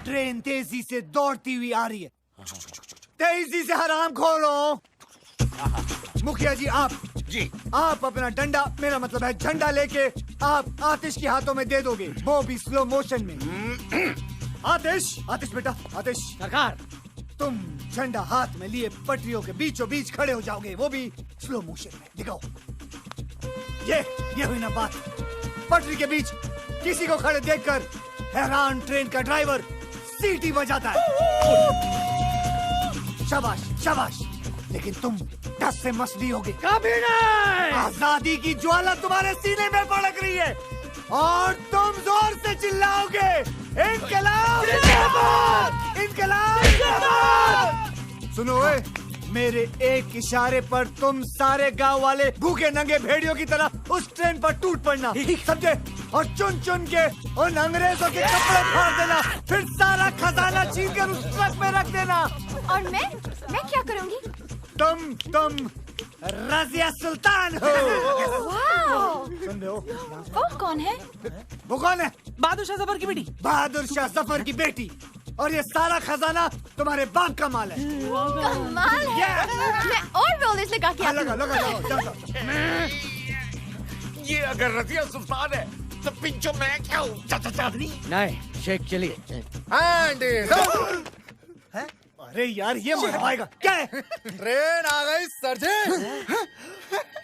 ट्रेन तेजी से दौड़ती हुई आ रही है। तेजी से हराम खोलो। मुखिया जी आप अपना डंडा, मेरा मतलब है झंडा लेके आप आतिश के हाथों में दे दोगे, वो भी स्लो मोशन में। आतिश बेटा, आतिश। सरकार। तुम झंडा हाथ में लिए पटरियों के बीचों बीच खड़े हो जाओगे, वो भी स्लो मोशन में। दिखाओ। ये हुई ना बात। पटरी के बीच किसी को खड़े देखकर हैरान ट्रेन का ड्राइवर सीटी बजाता है। शाबाश शाबाश, लेकिन तुम टस से मसली होगे। कभी नहीं। आजादी की ज्वाला तुम्हारे सीने में भड़क रही है और तुम जोर से चिल्लाओगे, इनकलाब जिंदाबाद, इनकलाब जिंदाबाद। सुनो मेरे एक इशारे पर तुम सारे गांव वाले भूखे नंगे भेड़ियों की तरह उस ट्रेन पर टूट पड़ना, समझे? और चुन चुन के उन अंग्रेजों के कपड़े फाड़ देना, फिर सारा खजाना छीन कर उस ट्रक में रख देना। और मैं क्या करूंगी? तुम रजिया सुल्तान हो। सुन रहे हो? वो कौन है? वो कौन है? बहादुर शाह जफर की बेटी। बहादुर शाह जफर की बेटी। और ये सारा खजाना तुम्हारे बाप का माल है। कमाल है। मैं और रोलेस लगा के आती हूँ। लगा। ये अगर रजिया सुल्तान है तो पिंचो मैं क्या हूँ? नहीं, शेख चलिए। अरे यार ये मरवाएगा क्या है? ट्रेन आ गई सर जी।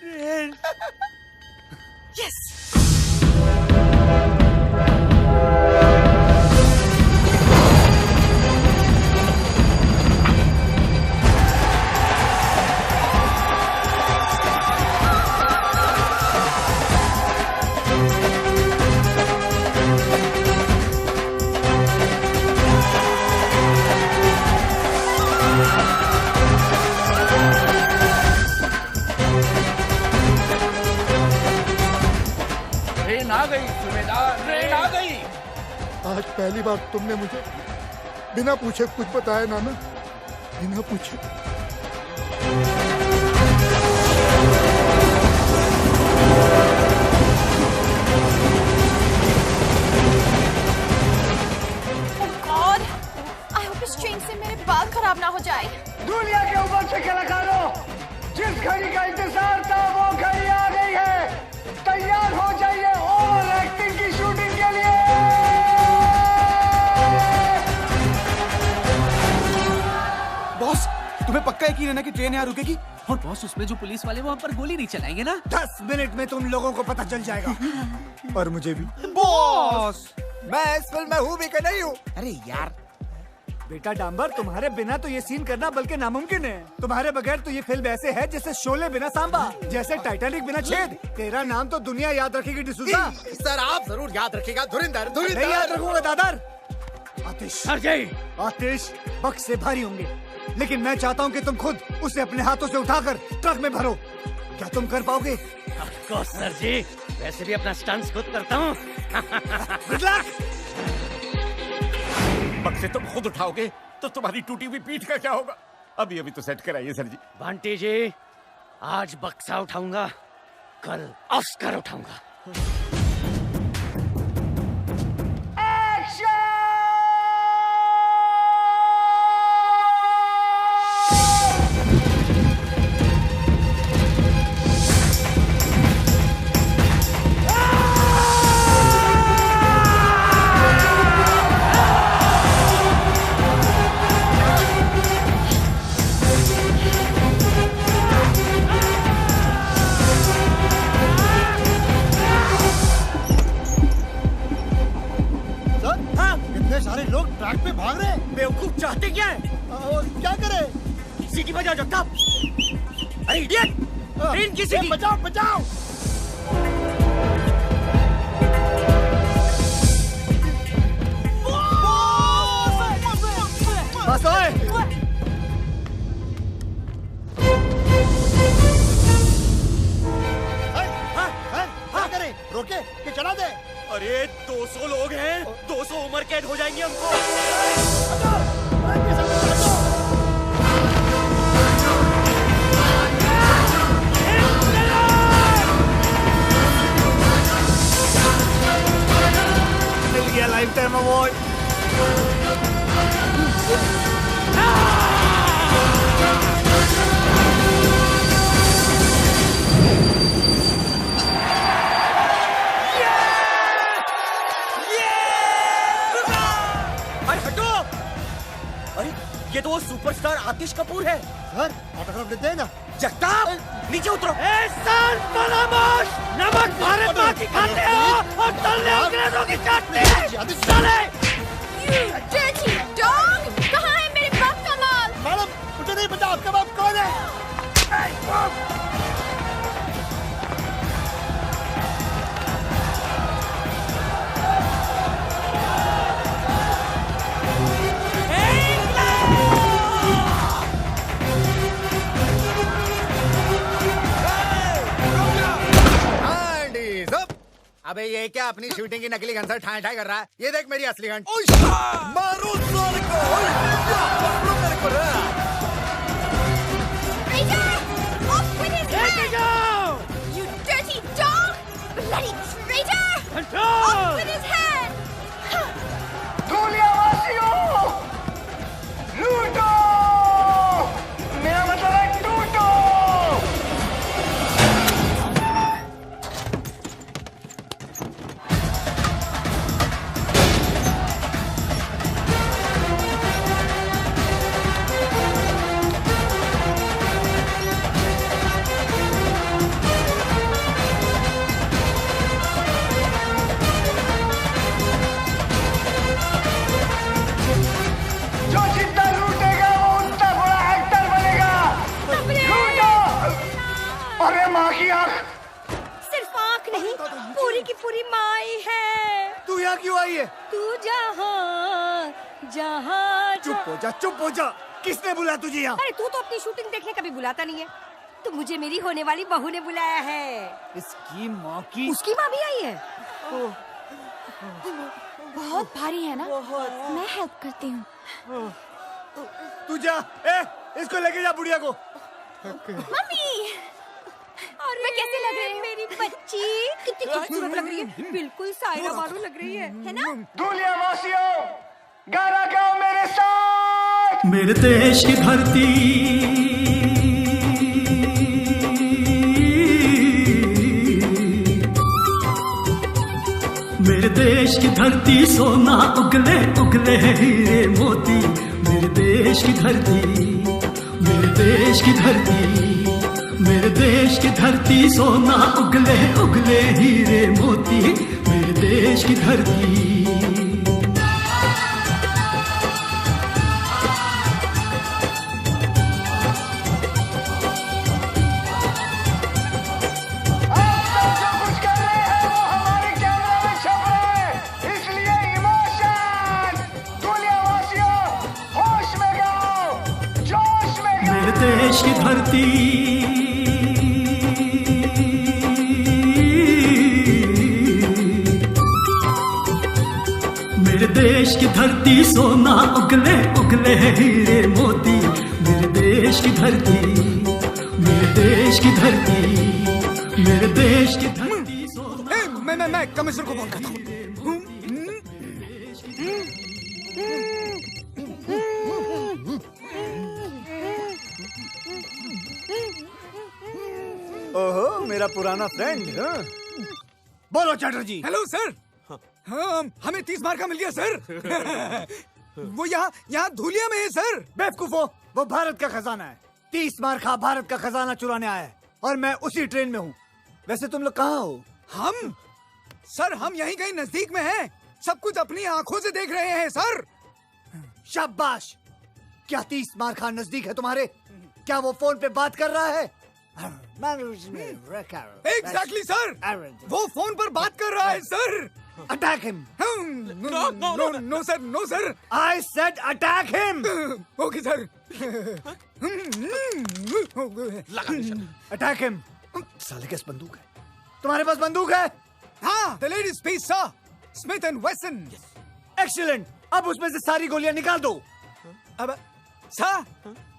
ट्रेन। यस। ट्रेन आ गई सूबेदार, ट्रेन आ गई। आज पहली बार तुमने मुझे बिना पूछे कुछ बताया नाना, बिना पूछे। गॉड, आई होप इस ट्रेन से मेरे बाल खराब ना हो जाए। दुनिया के ऊपर से कलाकारों, जिस घड़ी का इंतजार था वो घड़ी आ गई है। तैयार हो जाइए ओवर एक्टिंग की शूटिंग के लिए। तुम्हें पक्का यकीन है ना कि ट्रेन यहाँ रुकेगी? और बॉस उसमें जो पुलिस वाले वो हम पर गोली नहीं चलाएंगे ना? 10 मिनट में तुम लोगों को पता चल जाएगा। और मुझे भी। बॉस, मैं इस फिल्म में हूँ भी कि नहीं हूँ? अरे यार बेटा डांबर, तुम्हारे बिना तो ये सीन करना बल्कि नामुमकिन है। तुम्हारे बगैर तो ये फिल्म ऐसे है जैसे शोले बिना सांबा, जैसे टाइटैनिक बिना छेद। तेरा नाम तो दुनिया याद रखेगी डिसूजा। सर आप जरूर याद रखिएगा। धुरिंदर नहीं याद रखूंगा दादर। आतिश अजय, आतिश बक्स से भारी होंगे, लेकिन मैं चाहता हूँ कि तुम खुद उसे अपने हाथों से उठाकर ट्रक में भरो। क्या तुम कर पाओगे? सर जी, वैसे भी अपना स्टंट्स खुद करता हूँ। Good luck. बक्से तुम खुद उठाओगे तो तुम्हारी टूटी हुई पीठ का क्या होगा? अभी अभी तो सेट कराइए सर जी। बंटी जी, आज बक्सा उठाऊंगा, कल ऑस्कर उठाऊंगा। सारे लोग ट्रैक पे भाग रहे हैं। बेवकूफ चाहते क्या है? क्या करे? सीटी बजाओ जगताप। अरे इडियट, ट्रेन की सीटी बचाओ बचाओ। बस ओए। क्या करे? रोके कि चला दे? अरे 200 लोग हैं, 200 उम्र कैद हो जाएंगे हमको। मिल गया लाइफ टाइम अवार्ड। ये तो वो सुपरस्टार आतिश कपूर है। सर ऑटोग्राफ देते हैं ना? जगताप नीचे उतरो। नमक भारत माँ की खाते हो और तलने अंग्रेजों की चाटते हैं। साले! Dirty dog! कहाँ है मेरे बाप का माल? मैडम मुझे नहीं पता आपका बाप कौन है। अबे ये क्या अपनी शूटिंग की नकली गन से ठाई ठाई कर रहा है? ये देख मेरी असली गन। मारो साले को। You dirty dog! Bloody traitor! Off with his head! धूलियावासियों, लूटो! मेरा मतलब है टूटो! जो जितना लूटेगा वो उतना बड़ा एक्टर बनेगा। लूटो! अरे माँ की आँख! सिर्फ आँख नहीं, पूरी की पूरी माई है। तू यहाँ क्यों आई है? तू जहाँ जहाँ चुप हो जा, चुप हो जा। किसने बुलाया तुझे यहाँ? अरे तू तो अपनी शूटिंग देखने कभी बुलाता नहीं है। तो मुझे मेरी होने वाली बहू ने बुलाया है। इसकी माँ की। उसकी माँ भी आई है। बहुत भारी है ना? मैं हेल्प करती हूँ। तू जा, इसको लेके जा बुढ़िया को। मम्मी, और मैं कैसे लग रही हूँ? मेरी बच्ची कितनी खूबसूरत लग रही है। बिल्कुल सायरा बानो लग रही है ना? धूलियावासियों, गाना गाओ मेरे साथ। मेरे देश की धरती मेरे देश की धरती सोना उगले उगले हीरे मोती। मेरे देश की धरती मेरे देश की धरती, मेरे देश की धरती, सोना उगले उगले हीरे मोती, मेरे देश की धरती। देश की धरती, मेरे देश की धरती, सोना उगले उगले हीरे मोती, मेरे देश की धरती, मेरे देश की धरती, मेरे देश की धरती, सोना। मैं कमिश्नर को फोन करता हूँ। ओहो, मेरा पुराना फ्रेंड। बोलो चैटर्जी। Hello sir. हाँ, हमें 30 मार्का मिल गया सर। वो यहाँ धूलिया में है सर। बेवकूफो, वो भारत का खजाना है। 30 मार्का भारत का खजाना चुराने आया है और मैं उसी ट्रेन में हूँ। वैसे तुम लोग कहाँ हो? हम सर, हम यहीं कहीं नजदीक में हैं। सब कुछ अपनी आंखों से देख रहे हैं सर। शाबाश। क्या 30 मार्का नजदीक है तुम्हारे? क्या वो फोन पे बात कर रहा है? एग्जैक्टली सर, वो फोन पर बात कर रहा है sir. Attack him. No sir, no sir. I said attack him. Okay sir. Attack him. साले के पास बंदूक है। तुम्हारे पास बंदूक है? हाँ, the ladies piece sir, Smith and Wesson. Excellent. अब उसमें से सारी गोलियां निकाल दो। अब सर,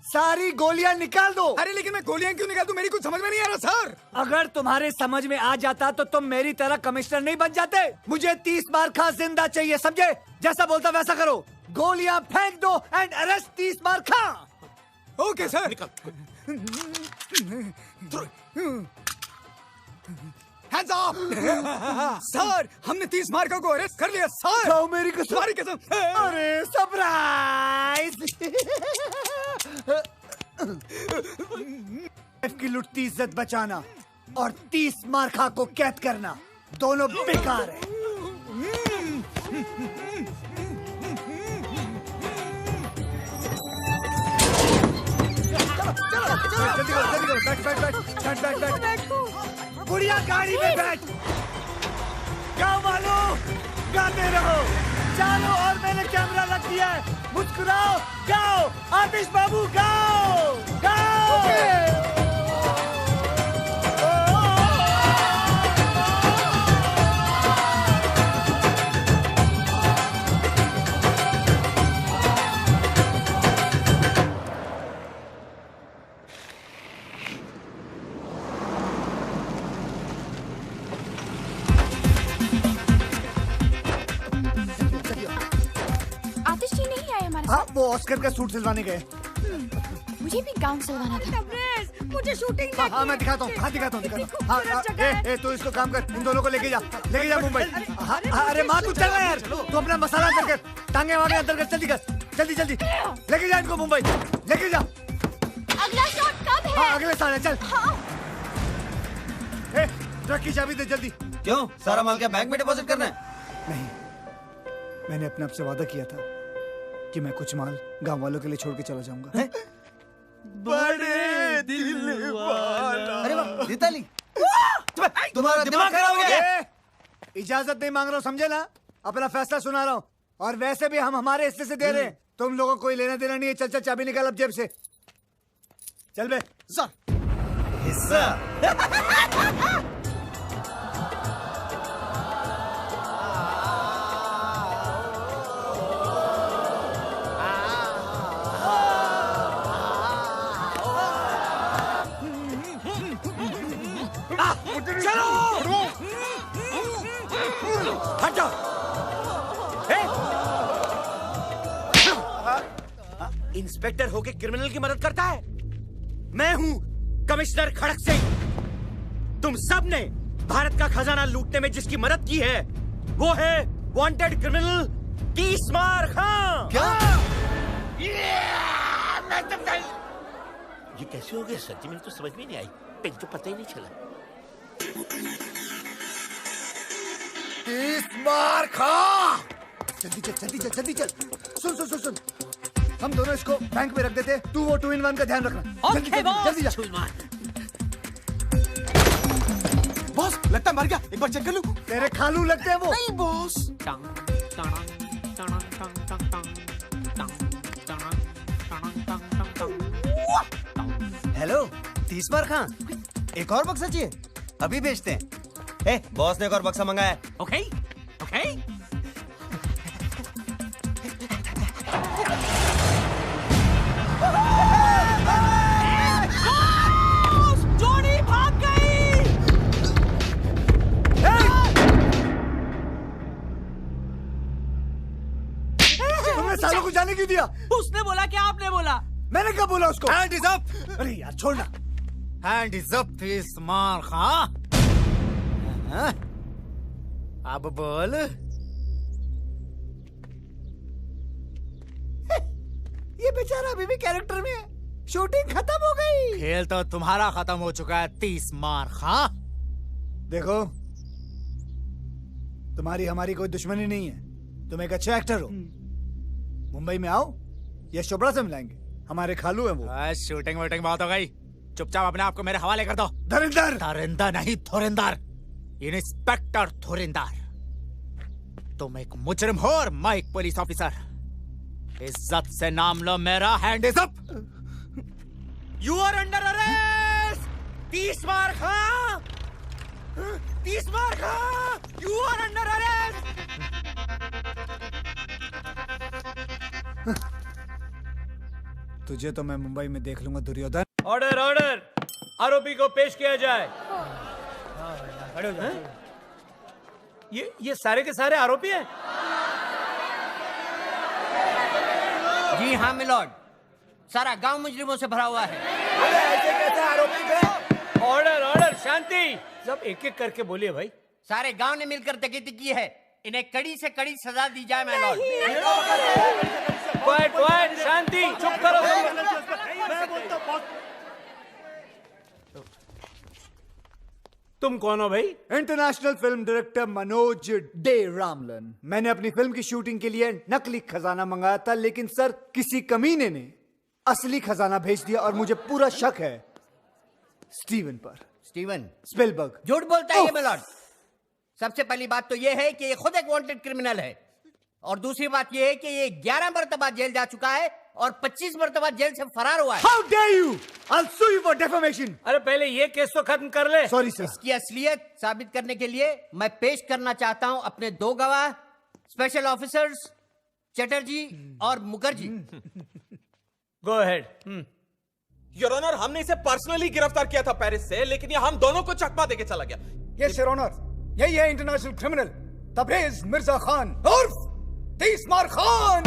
सारी गोलियां निकाल दो। अरे लेकिन मैं गोलियां क्यों निकाल दूं? मेरी कुछ समझ में नहीं आ रहा सर। अगर तुम्हारे समझ में आ जाता तो तुम मेरी तरह कमिश्नर नहीं बन जाते। मुझे 30 मार्का जिंदा चाहिए, समझे? जैसा बोलता वैसा करो। गोलियां फेंक दो एंड अरेस्ट 30 मार्का। Okay sir. Hands up! Sir, हमने 30 मार्का को अरेस्ट कर लिया सर। जाओ मेरी कसम। तुम्हारी कसम। अरे सरप्राइज। की लुटती इज्जत बचाना और 30 मार्का को कैद करना दोनों बेकार है। जल्दी करो, बैठ। बुढ़िया गाड़ी में बैठ। गाओ वालों, गाते रहो, चलो। और मैंने कैमरा रख दिया है। मुस्कुराओ, गाओ। आतिश बाबू गाओ, गाओ। हाँ, वो ऑस्कर का सूट सिलवाने गए। मुझे भी गाउन सिलवाना था। मुझे शूटिंग देखनी। हाँ, मैं दिखाता हूँ। हाँ, दिखाता हूँ। हाँ, तू इसको काम कर, इन दोनों को लेके जा मुंबई। अरे माँ, तू चल यार। तू अपना मसाला अंदर कर, टांगे वागे अंदर कर, जल्दी कर, जल्दी लेके जा इनको मुंबई, लेके जा। अगला शॉट कब है? हाँ, अगले साल है। चल। ट्रक की चाबी दे जल्दी। क्यों? सारा माल क्या बैंक में डिपॉजिट करना है? नहीं, मैंने अपने आप से वादा किया था कि मैं कुछ माल गांव वालों के लिए छोड़ के चला जाऊंगा। बड़े दिल वाला। अरे वाह, दीताली। तुम्हारा दिमाग खराब हो गया। इजाजत नहीं मांग रहा हूँ, समझे ना? अपना फैसला सुना रहा हूँ। और वैसे भी हम हमारे हिस्से से दे रहे हैं। तुम लोगों को कोई लेना देना नहीं है। चल चल, चाबी निकाल अब जेब से। चल बे। हिस्सा। हट जाओ। इंस्पेक्टर होके क्रिमिनल की मदद करता है? मैं हूं कमिश्नर खड़क सिंह। तुम सब ने भारत का खजाना लूटने में जिसकी मदद की है वो है वांटेड क्रिमिनल 30 मार्का। क्या? ये कैसे हो गया सर जी? मुझे तो समझ में नहीं आई, पेन तो पता ही नहीं चला। तीस मार खा। जल्दी चल, जल्दी चल, जल्दी चल। सुन सुन सुन सुन, हम दोनों इसको बैंक में रख देते, तू वो 2-in-1 का ध्यान रखना। जल्दी जल्दी जल्दी जा। बॉस लगता मर गया, एक बार चेक कर लूं। तेरे खालू लगते हैं वो। नहीं बॉस। हेलो 30 बार खां, एक और बक्सा चाहिए? अभी बेचते हैं। बॉस ने एक और बक्सा मंगाया है। Okay okay. जोड़ी भाग गई। तुमने सालों को जाने क्यों दिया? उसने बोला कि आपने बोला? मैंने कब बोला उसको? Hand is up. अरे यार छोड़ना। हैंड इज अप 30 मार खां। अब बोल। ये बेचारा अभी भी कैरेक्टर में है। शूटिंग खत्म हो गई। खेल तो तुम्हारा खत्म हो चुका है 30 मार खां। देखो, तुम्हारी हमारी कोई दुश्मनी नहीं है। तुम एक अच्छे एक्टर हो। मुंबई में आओ, यश चोपड़ा से मिलाएंगे। हमारे खालू हैं वो। शूटिंग वूटिंग बहुत हो गई, चुपचाप अपने आप को मेरे हवाले कर दो। धुरंधर। धुरंधर नहीं, धुरंधर। इंस्पेक्टर धुरंधर। तुम एक मुजरिम हो और मैं एक पुलिस ऑफिसर। इज्जत से नाम लो मेरा। Hand is up. You are under arrest. 30 मार खा। 30 मार खा। You are under arrest. तुझे तो मैं मुंबई में देख लूंगा दुर्योधन। ऑर्डर ऑर्डर, आरोपी को पेश किया जाए। ये सारे के सारे आरोपी हैं? जी हाँ मिलॉर्ड, सारा गांव मुजरिमों से भरा हुआ है। ऐसे कैसे आरोपी पे? ऑर्डर ऑर्डर, शांति। सब एक एक करके बोलिए भाई। सारे गांव ने मिलकर डकैती की है, इन्हें कड़ी से कड़ी सजा दी जाए मिलॉर्ड। क्वाइट क्वाइट, शांति, चुप करो। तुम कौन हो भाई? International film director Manoj De Ramlan. मैंने अपनी फिल्म की शूटिंग के लिए नकली खजाना मंगाया था, लेकिन सर किसी कमीने ने असली खजाना भेज दिया और मुझे पूरा शक है स्टीवन पर। Steven Spielberg. झूठ बोलता है ये मिलॉर्ड। सबसे पहली बात तो ये है कि ये खुद एक वांटेड क्रिमिनल है, और दूसरी बात ये है कि ये 11 मरतबा जेल जा चुका है और 25 मरतबा जेल से फरार हुआ है। How dare you? I'll sue you for defamation. अरे पहले ये केस तो खत्म कर ले। Sorry sir. इसकी असलियत साबित करने के लिए मैं पेश करना चाहता हूं अपने 2 गवाह, स्पेशल ऑफिसर्स चटर्जी और Mukherjee. Go ahead. Your honour, हमने इसे पर्सनली गिरफ्तार किया था पेरिस से, लेकिन ये हम दोनों को चकमा देके चला गया। यस योर ऑनर, यही है इंटरनेशनल क्रिमिनल तबरेज मिर्जा खान उर्फ 30 मार खान।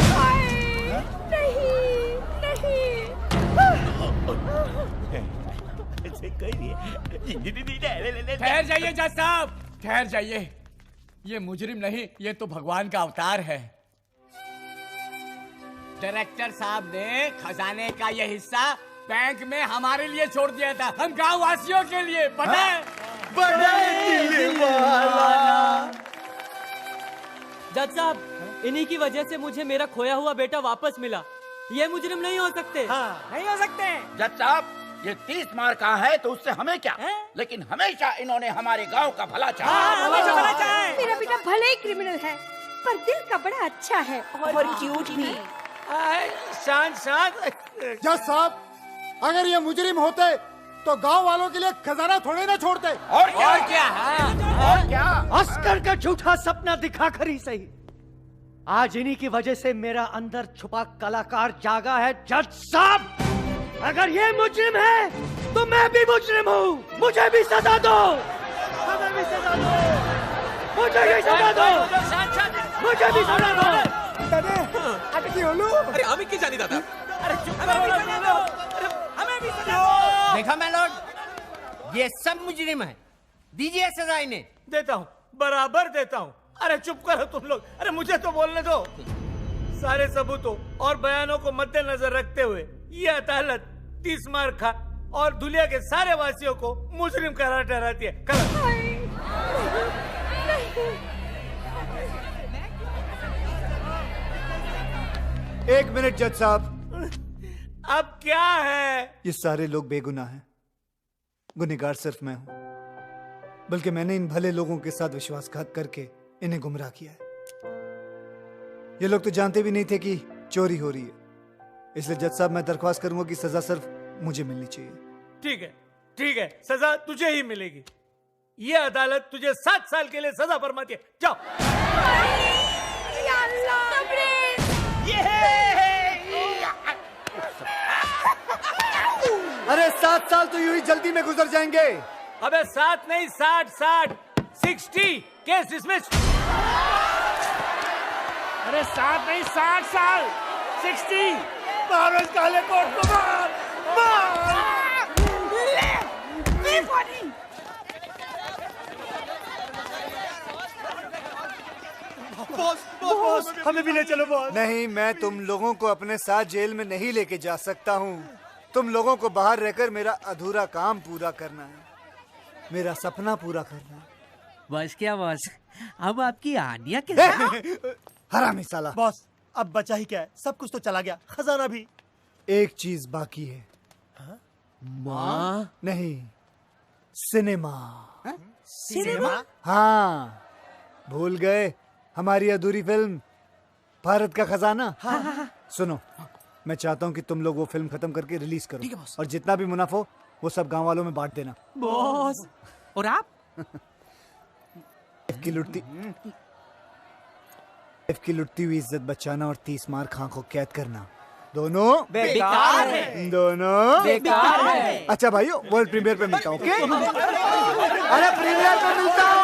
ठहर जाइए जज साहब, ठहर जाइए। ये मुजरिम नहीं, ये तो भगवान का अवतार है। डायरेक्टर साहब ने खजाने का ये हिस्सा बैंक में हमारे लिए छोड़ दिया था, हम गांव वासियों के लिए। पता है? जज साहब, इन्हीं की वजह से मुझे मेरा खोया हुआ बेटा वापस मिला। ये मुजरिम नहीं हो सकते। नहीं हो सकते। जज साहब, ये 30 मार का है तो उससे हमें क्या, लेकिन हमेशा इन्होंने हमारे गांव का भला चाहा। मेरा बेटा भले ही क्रिमिनल है, पर दिल का बड़ा अच्छा है और क्यूट भी। शांत शांत। जज साहब, अगर ये मुजरिम होते तो गांव वालों के लिए खजाना थोड़े ना छोड़ते। और क्या? और क्या? ऑस्कर का झूठा सपना दिखाकर ही सही, आज इन्हीं की वजह से मेरा अंदर छुपा कलाकार जागा है। जज साहब, अगर ये मुजरिम है तो मैं भी मुजरिम हूँ। मुझे भी सजा दो, मुझे भी सजा दो, मुझे भी सजा दो, मुझे भी सजा दो। अरे हमें क्या जानी दादा? अरे चुप करो, हमें भी सजा दो। देखा मैं लॉर्ड, ये सब मुजरिम है, दीजिए सजा इन्हें। देता हूँ, बराबर देता हूँ। अरे चुप करो तुम लोग, अरे मुझे तो बोलने दो। सारे सबूतों और बयानों को मद्देनजर रखते हुए ये अदालत 30 मार खा और दुनिया के सारे वासियों को मुजरिम करार ठहराती है। एक मिनट जज साहब, अब क्या है? ये सारे लोग बेगुनाह हैं, गुनहगार सिर्फ मैं हूं। बल्कि मैंने इन भले लोगों के साथ विश्वासघात करके इन्हें गुमराह किया है। ये लोग तो जानते भी नहीं थे कि चोरी हो रही है। इसलिए जज साहब मैं दरख्वास्त करूंगा कि सजा सिर्फ मुझे मिलनी चाहिए। ठीक है, ठीक है, सजा तुझे ही मिलेगी। ये अदालत तुझे 7 साल के लिए सजा फरमाती है। जाओ। अरे 7 साल तो यूं ही जल्दी में गुजर जाएंगे। अबे 7 नहीं 60 केस डिसमिस। अरे 7 नहीं 60 साल 60। मारो इस काले कोट को, मार बॉस, हमें भी ले चलो बॉस। नहीं, मैं तुम लोगों को अपने साथ जेल में नहीं लेके जा सकता हूँ। तुम लोगों को बाहर रहकर मेरा अधूरा काम पूरा करना है, मेरा सपना पूरा करना है। बस क्या बॉस, अब आपकी आनिया के हरामी साला। बॉस अब बचा ही क्या है, सब कुछ तो चला गया, खजाना भी। एक चीज बाकी है। माँ? नहीं, सिनेमा। सिनेमा? हाँ, भूल गए हमारी अधूरी फिल्म भारत का खजाना। सुनो, मैं चाहता हूँ कि तुम लोग वो फिल्म खत्म करके रिलीज करो, और जितना भी मुनाफा हो वो सब गांव वालों में बांट देना। बॉस, और आप? की लुटती हुई इज्जत बचाना और 30 मार खां को कैद करना, दोनों बेकार है। दोनों बेकार है। अच्छा भाइयों, वर्ल्ड प्रीमियर पे मिलता हूँ। अरे प्रीमियर पे मिलता हूँ।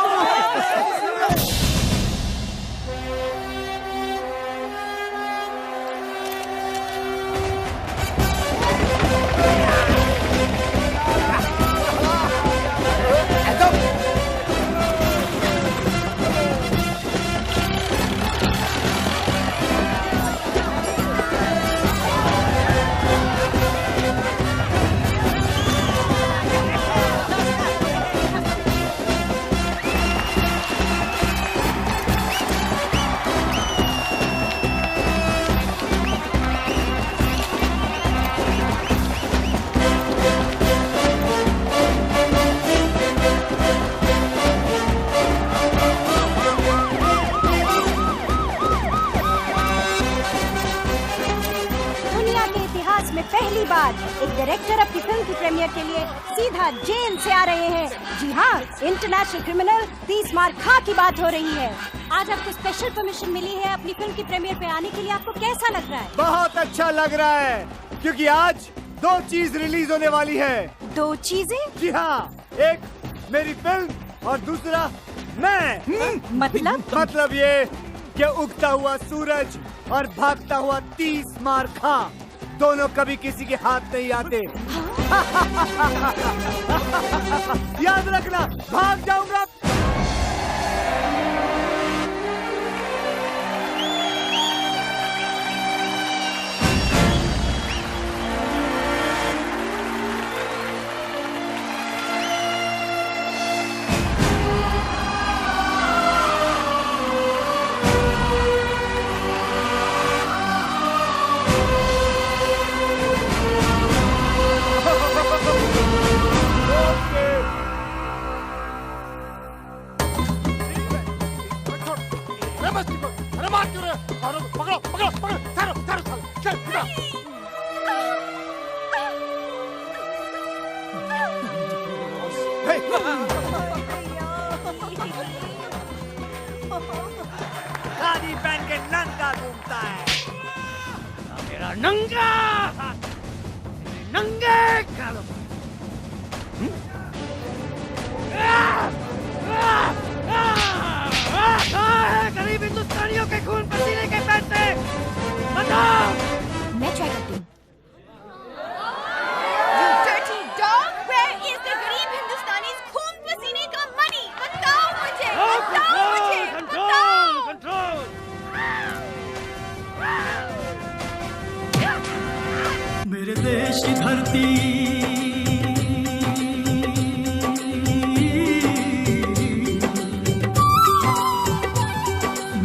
पहली बार एक डायरेक्टर अपनी फिल्म की प्रीमियर के लिए सीधा जेल से आ रहे हैं। जी हाँ, इंटरनेशनल क्रिमिनल 30 मार खां की बात हो रही है। आज आपको स्पेशल परमिशन मिली है अपनी फिल्म की प्रीमियर पे आने के लिए। आपको कैसा लग रहा है? बहुत अच्छा लग रहा है, क्योंकि आज 2 चीज रिलीज होने वाली है। 2 चीजें? जी हाँ, एक मेरी फिल्म और दूसरा मैं। मतलब ये कि उगता हुआ सूरज और भागता हुआ 30 मार खां दोनों कभी किसी के हाथ नहीं आते। याद रखना, भाग जाऊंगा। शादी पहन के नंगा घूमता है, मेरा नंगा नंगे कालो। गरीब हिंदुस्तानियों के खून पसीने के पैसे बताओ। मैं ट्राई करती हूँ। You dirty dog, where is the गरीब हिंदुस्तानी खून पसीने का money? बताओ मुझे, बताओ मुझे, बताओ। मेरे देश की धरती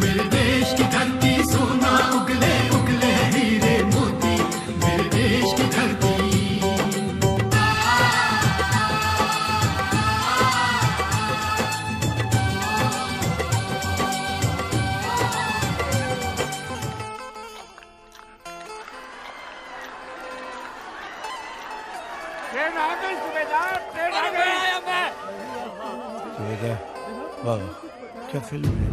मेरे देश की धरती सोना उगले उगले हीरे मोती मेरे देश की धरती ट्रेन आ गई सुबेदार, ट्रेन आ गई। वाह क्या फिल्म है।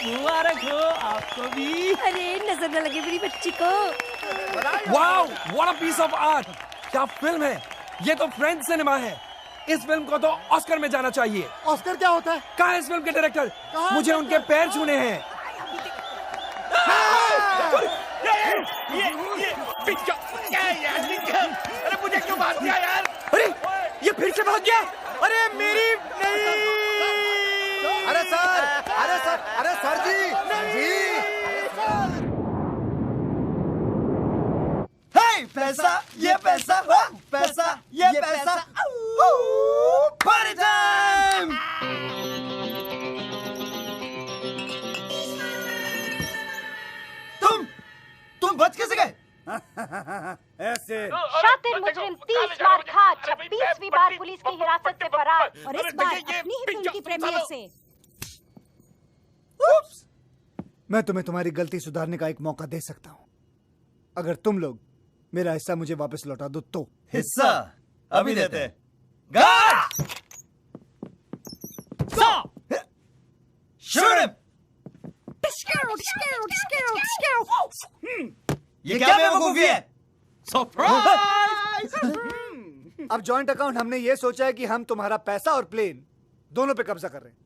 मुबारक हो आपको भी। अरे नजर न लगे मेरी बच्ची को। Wow what a piece of art. क्या फिल्म है ये, तो फ्रेंच सिनेमा है। इस फिल्म को तो ऑस्कर में जाना चाहिए। ऑस्कर क्या होता है? कहाँ है इस फिल्म के डायरेक्टर? मुझे उनके पैर छूने हैं। अरे मुझे क्यों भाग दिया यार? अरे ये फिर से भाग गया। अरे मेरी नहीं। अरे सर, अरे सर, अरे सर जी, हे पैसा, ये पैसा, पैसा, ये पैसा। Party time. तुम बच कैसे गए? ऐसे शातिर मुजरिम 30 बार खा 26वीं बार पुलिस की हिरासत से फरार और इस बार अपनी ही फिल्म की प्रीमियर से। मैं तुम्हें तुम्हारी गलती सुधारने का एक मौका दे सकता हूँ, अगर तुम लोग मेरा हिस्सा मुझे वापस लौटा दो तो। हिस्सा अभी देते हैं। ये क्या बेवकूफी है? अब जॉइंट अकाउंट हमने ये सोचा है कि हम तुम्हारा पैसा और प्लेन दोनों पे कब्जा कर रहे हैं,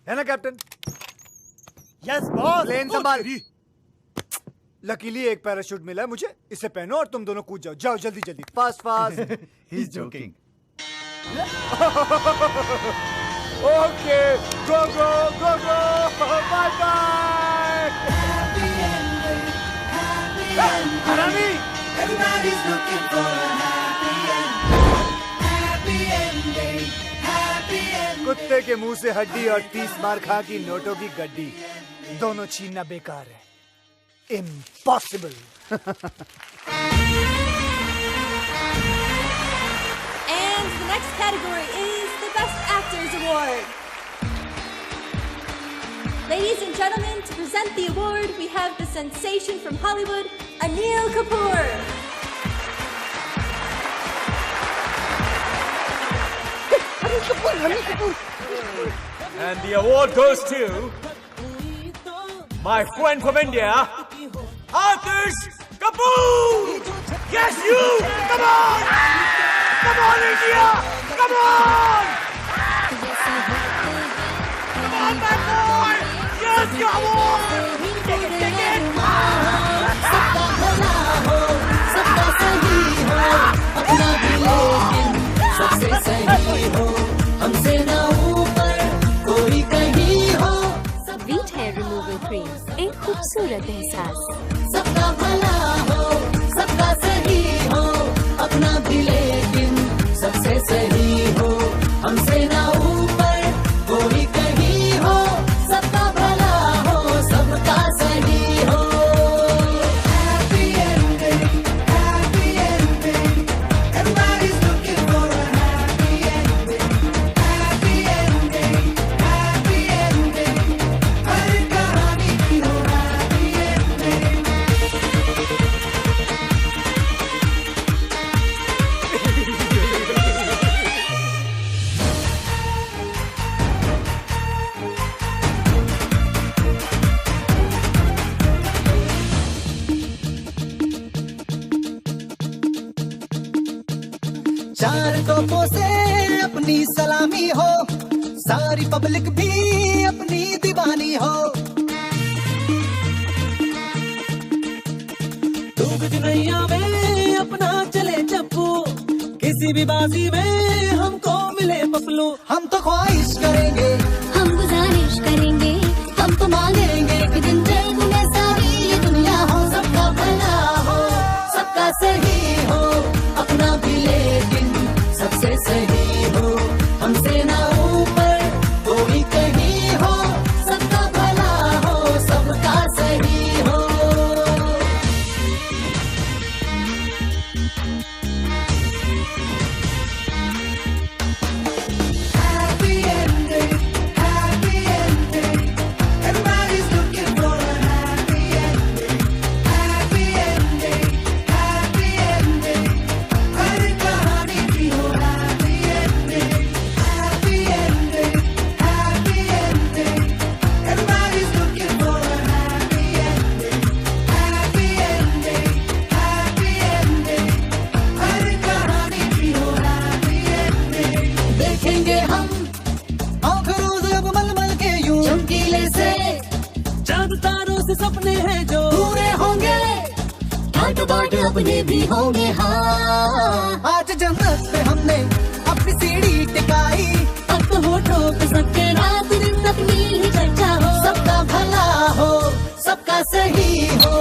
है ना कैप्टन? Yes boss. प्लेन संभाल। लकीली एक पैराशूट मिला है मुझे, इसे पहनो और तुम दोनों कूद जाओ। जाओ जल्दी जल्दी, fast fast. He is joking. Okay, go go go go, bye bye. हरामी, Everybody's looking for a happy end. Happy ending, happy ending. कुत्ते के मुंह से हड्डी और 30 बार खा की नोटों की गड्डी, दोनों छीनना बेकार है। Impossible. And the next category is the Best Actors Award. Ladies and gentlemen, to present the award, we have the sensation from Hollywood, Anil Kapoor. Anil Kapoor. And the award goes to my friend from India, Aatish Kapoor! Yes, you! Come on! Come on, India! Come on! Come on, my boy! Yes, come on! Take it, take it! सबका भला हो, सबका सही हो, अपना भी लेकिन सबसे सही हो, हमसे ना ऊपर कोई कहीं हो। Wheat hair removal cream, एक खूबसूरत एहसास। सबका भला हो, सबका सही हो, अपना भी लेकिन सबसे सही हो, हमसे ना ऊपर कोई कहीं हो, सबका भला हो, सबका सही हो। Happy ending, happy ending. Everybody's looking for a happy ending. Happy ending, happy ending. हर कहानी की हो happy ending. चार तोपों से अपनी सलामी हो, सारी पब्लिक भी अपनी दीवानी हो। किसी भी बाजी में हमको मिले पपलू। हम तो ख्वाहिश करेंगे, हम गुजारिश करेंगे, हम तो मांगेंगे कि दिन में सारी ये दुनिया हो, सबका भला हो, सबका सही हो, अपना भी लेकिन सबसे सही हो, हमसे ना ऊपर कोई कहीं हो, सबका भला हो, सबका सही हो। Happy ending, happy ending. Everybody's looking for a happy ending. Happy ending, happy ending. हर कहानी की हो happy ending. Happy ending, happy ending. Everybody's looking for a happy ending. Happy ending, happy ending. हर कहानी की हो happy ending. देखेंगे हम आंखों से अब मलमल के यूं चमकीले से, चांद तारों से सपने हैं जो पूरे होंगे, ठाट बाट अपने भी होंगे। हाँ, आज जन्नत पे हमने अपनी सीढ़ी टिकाई, अब तो होठों पे सबके रात दिन अपनी ही चर्चा हो, सबका भला हो, सबका सही हो,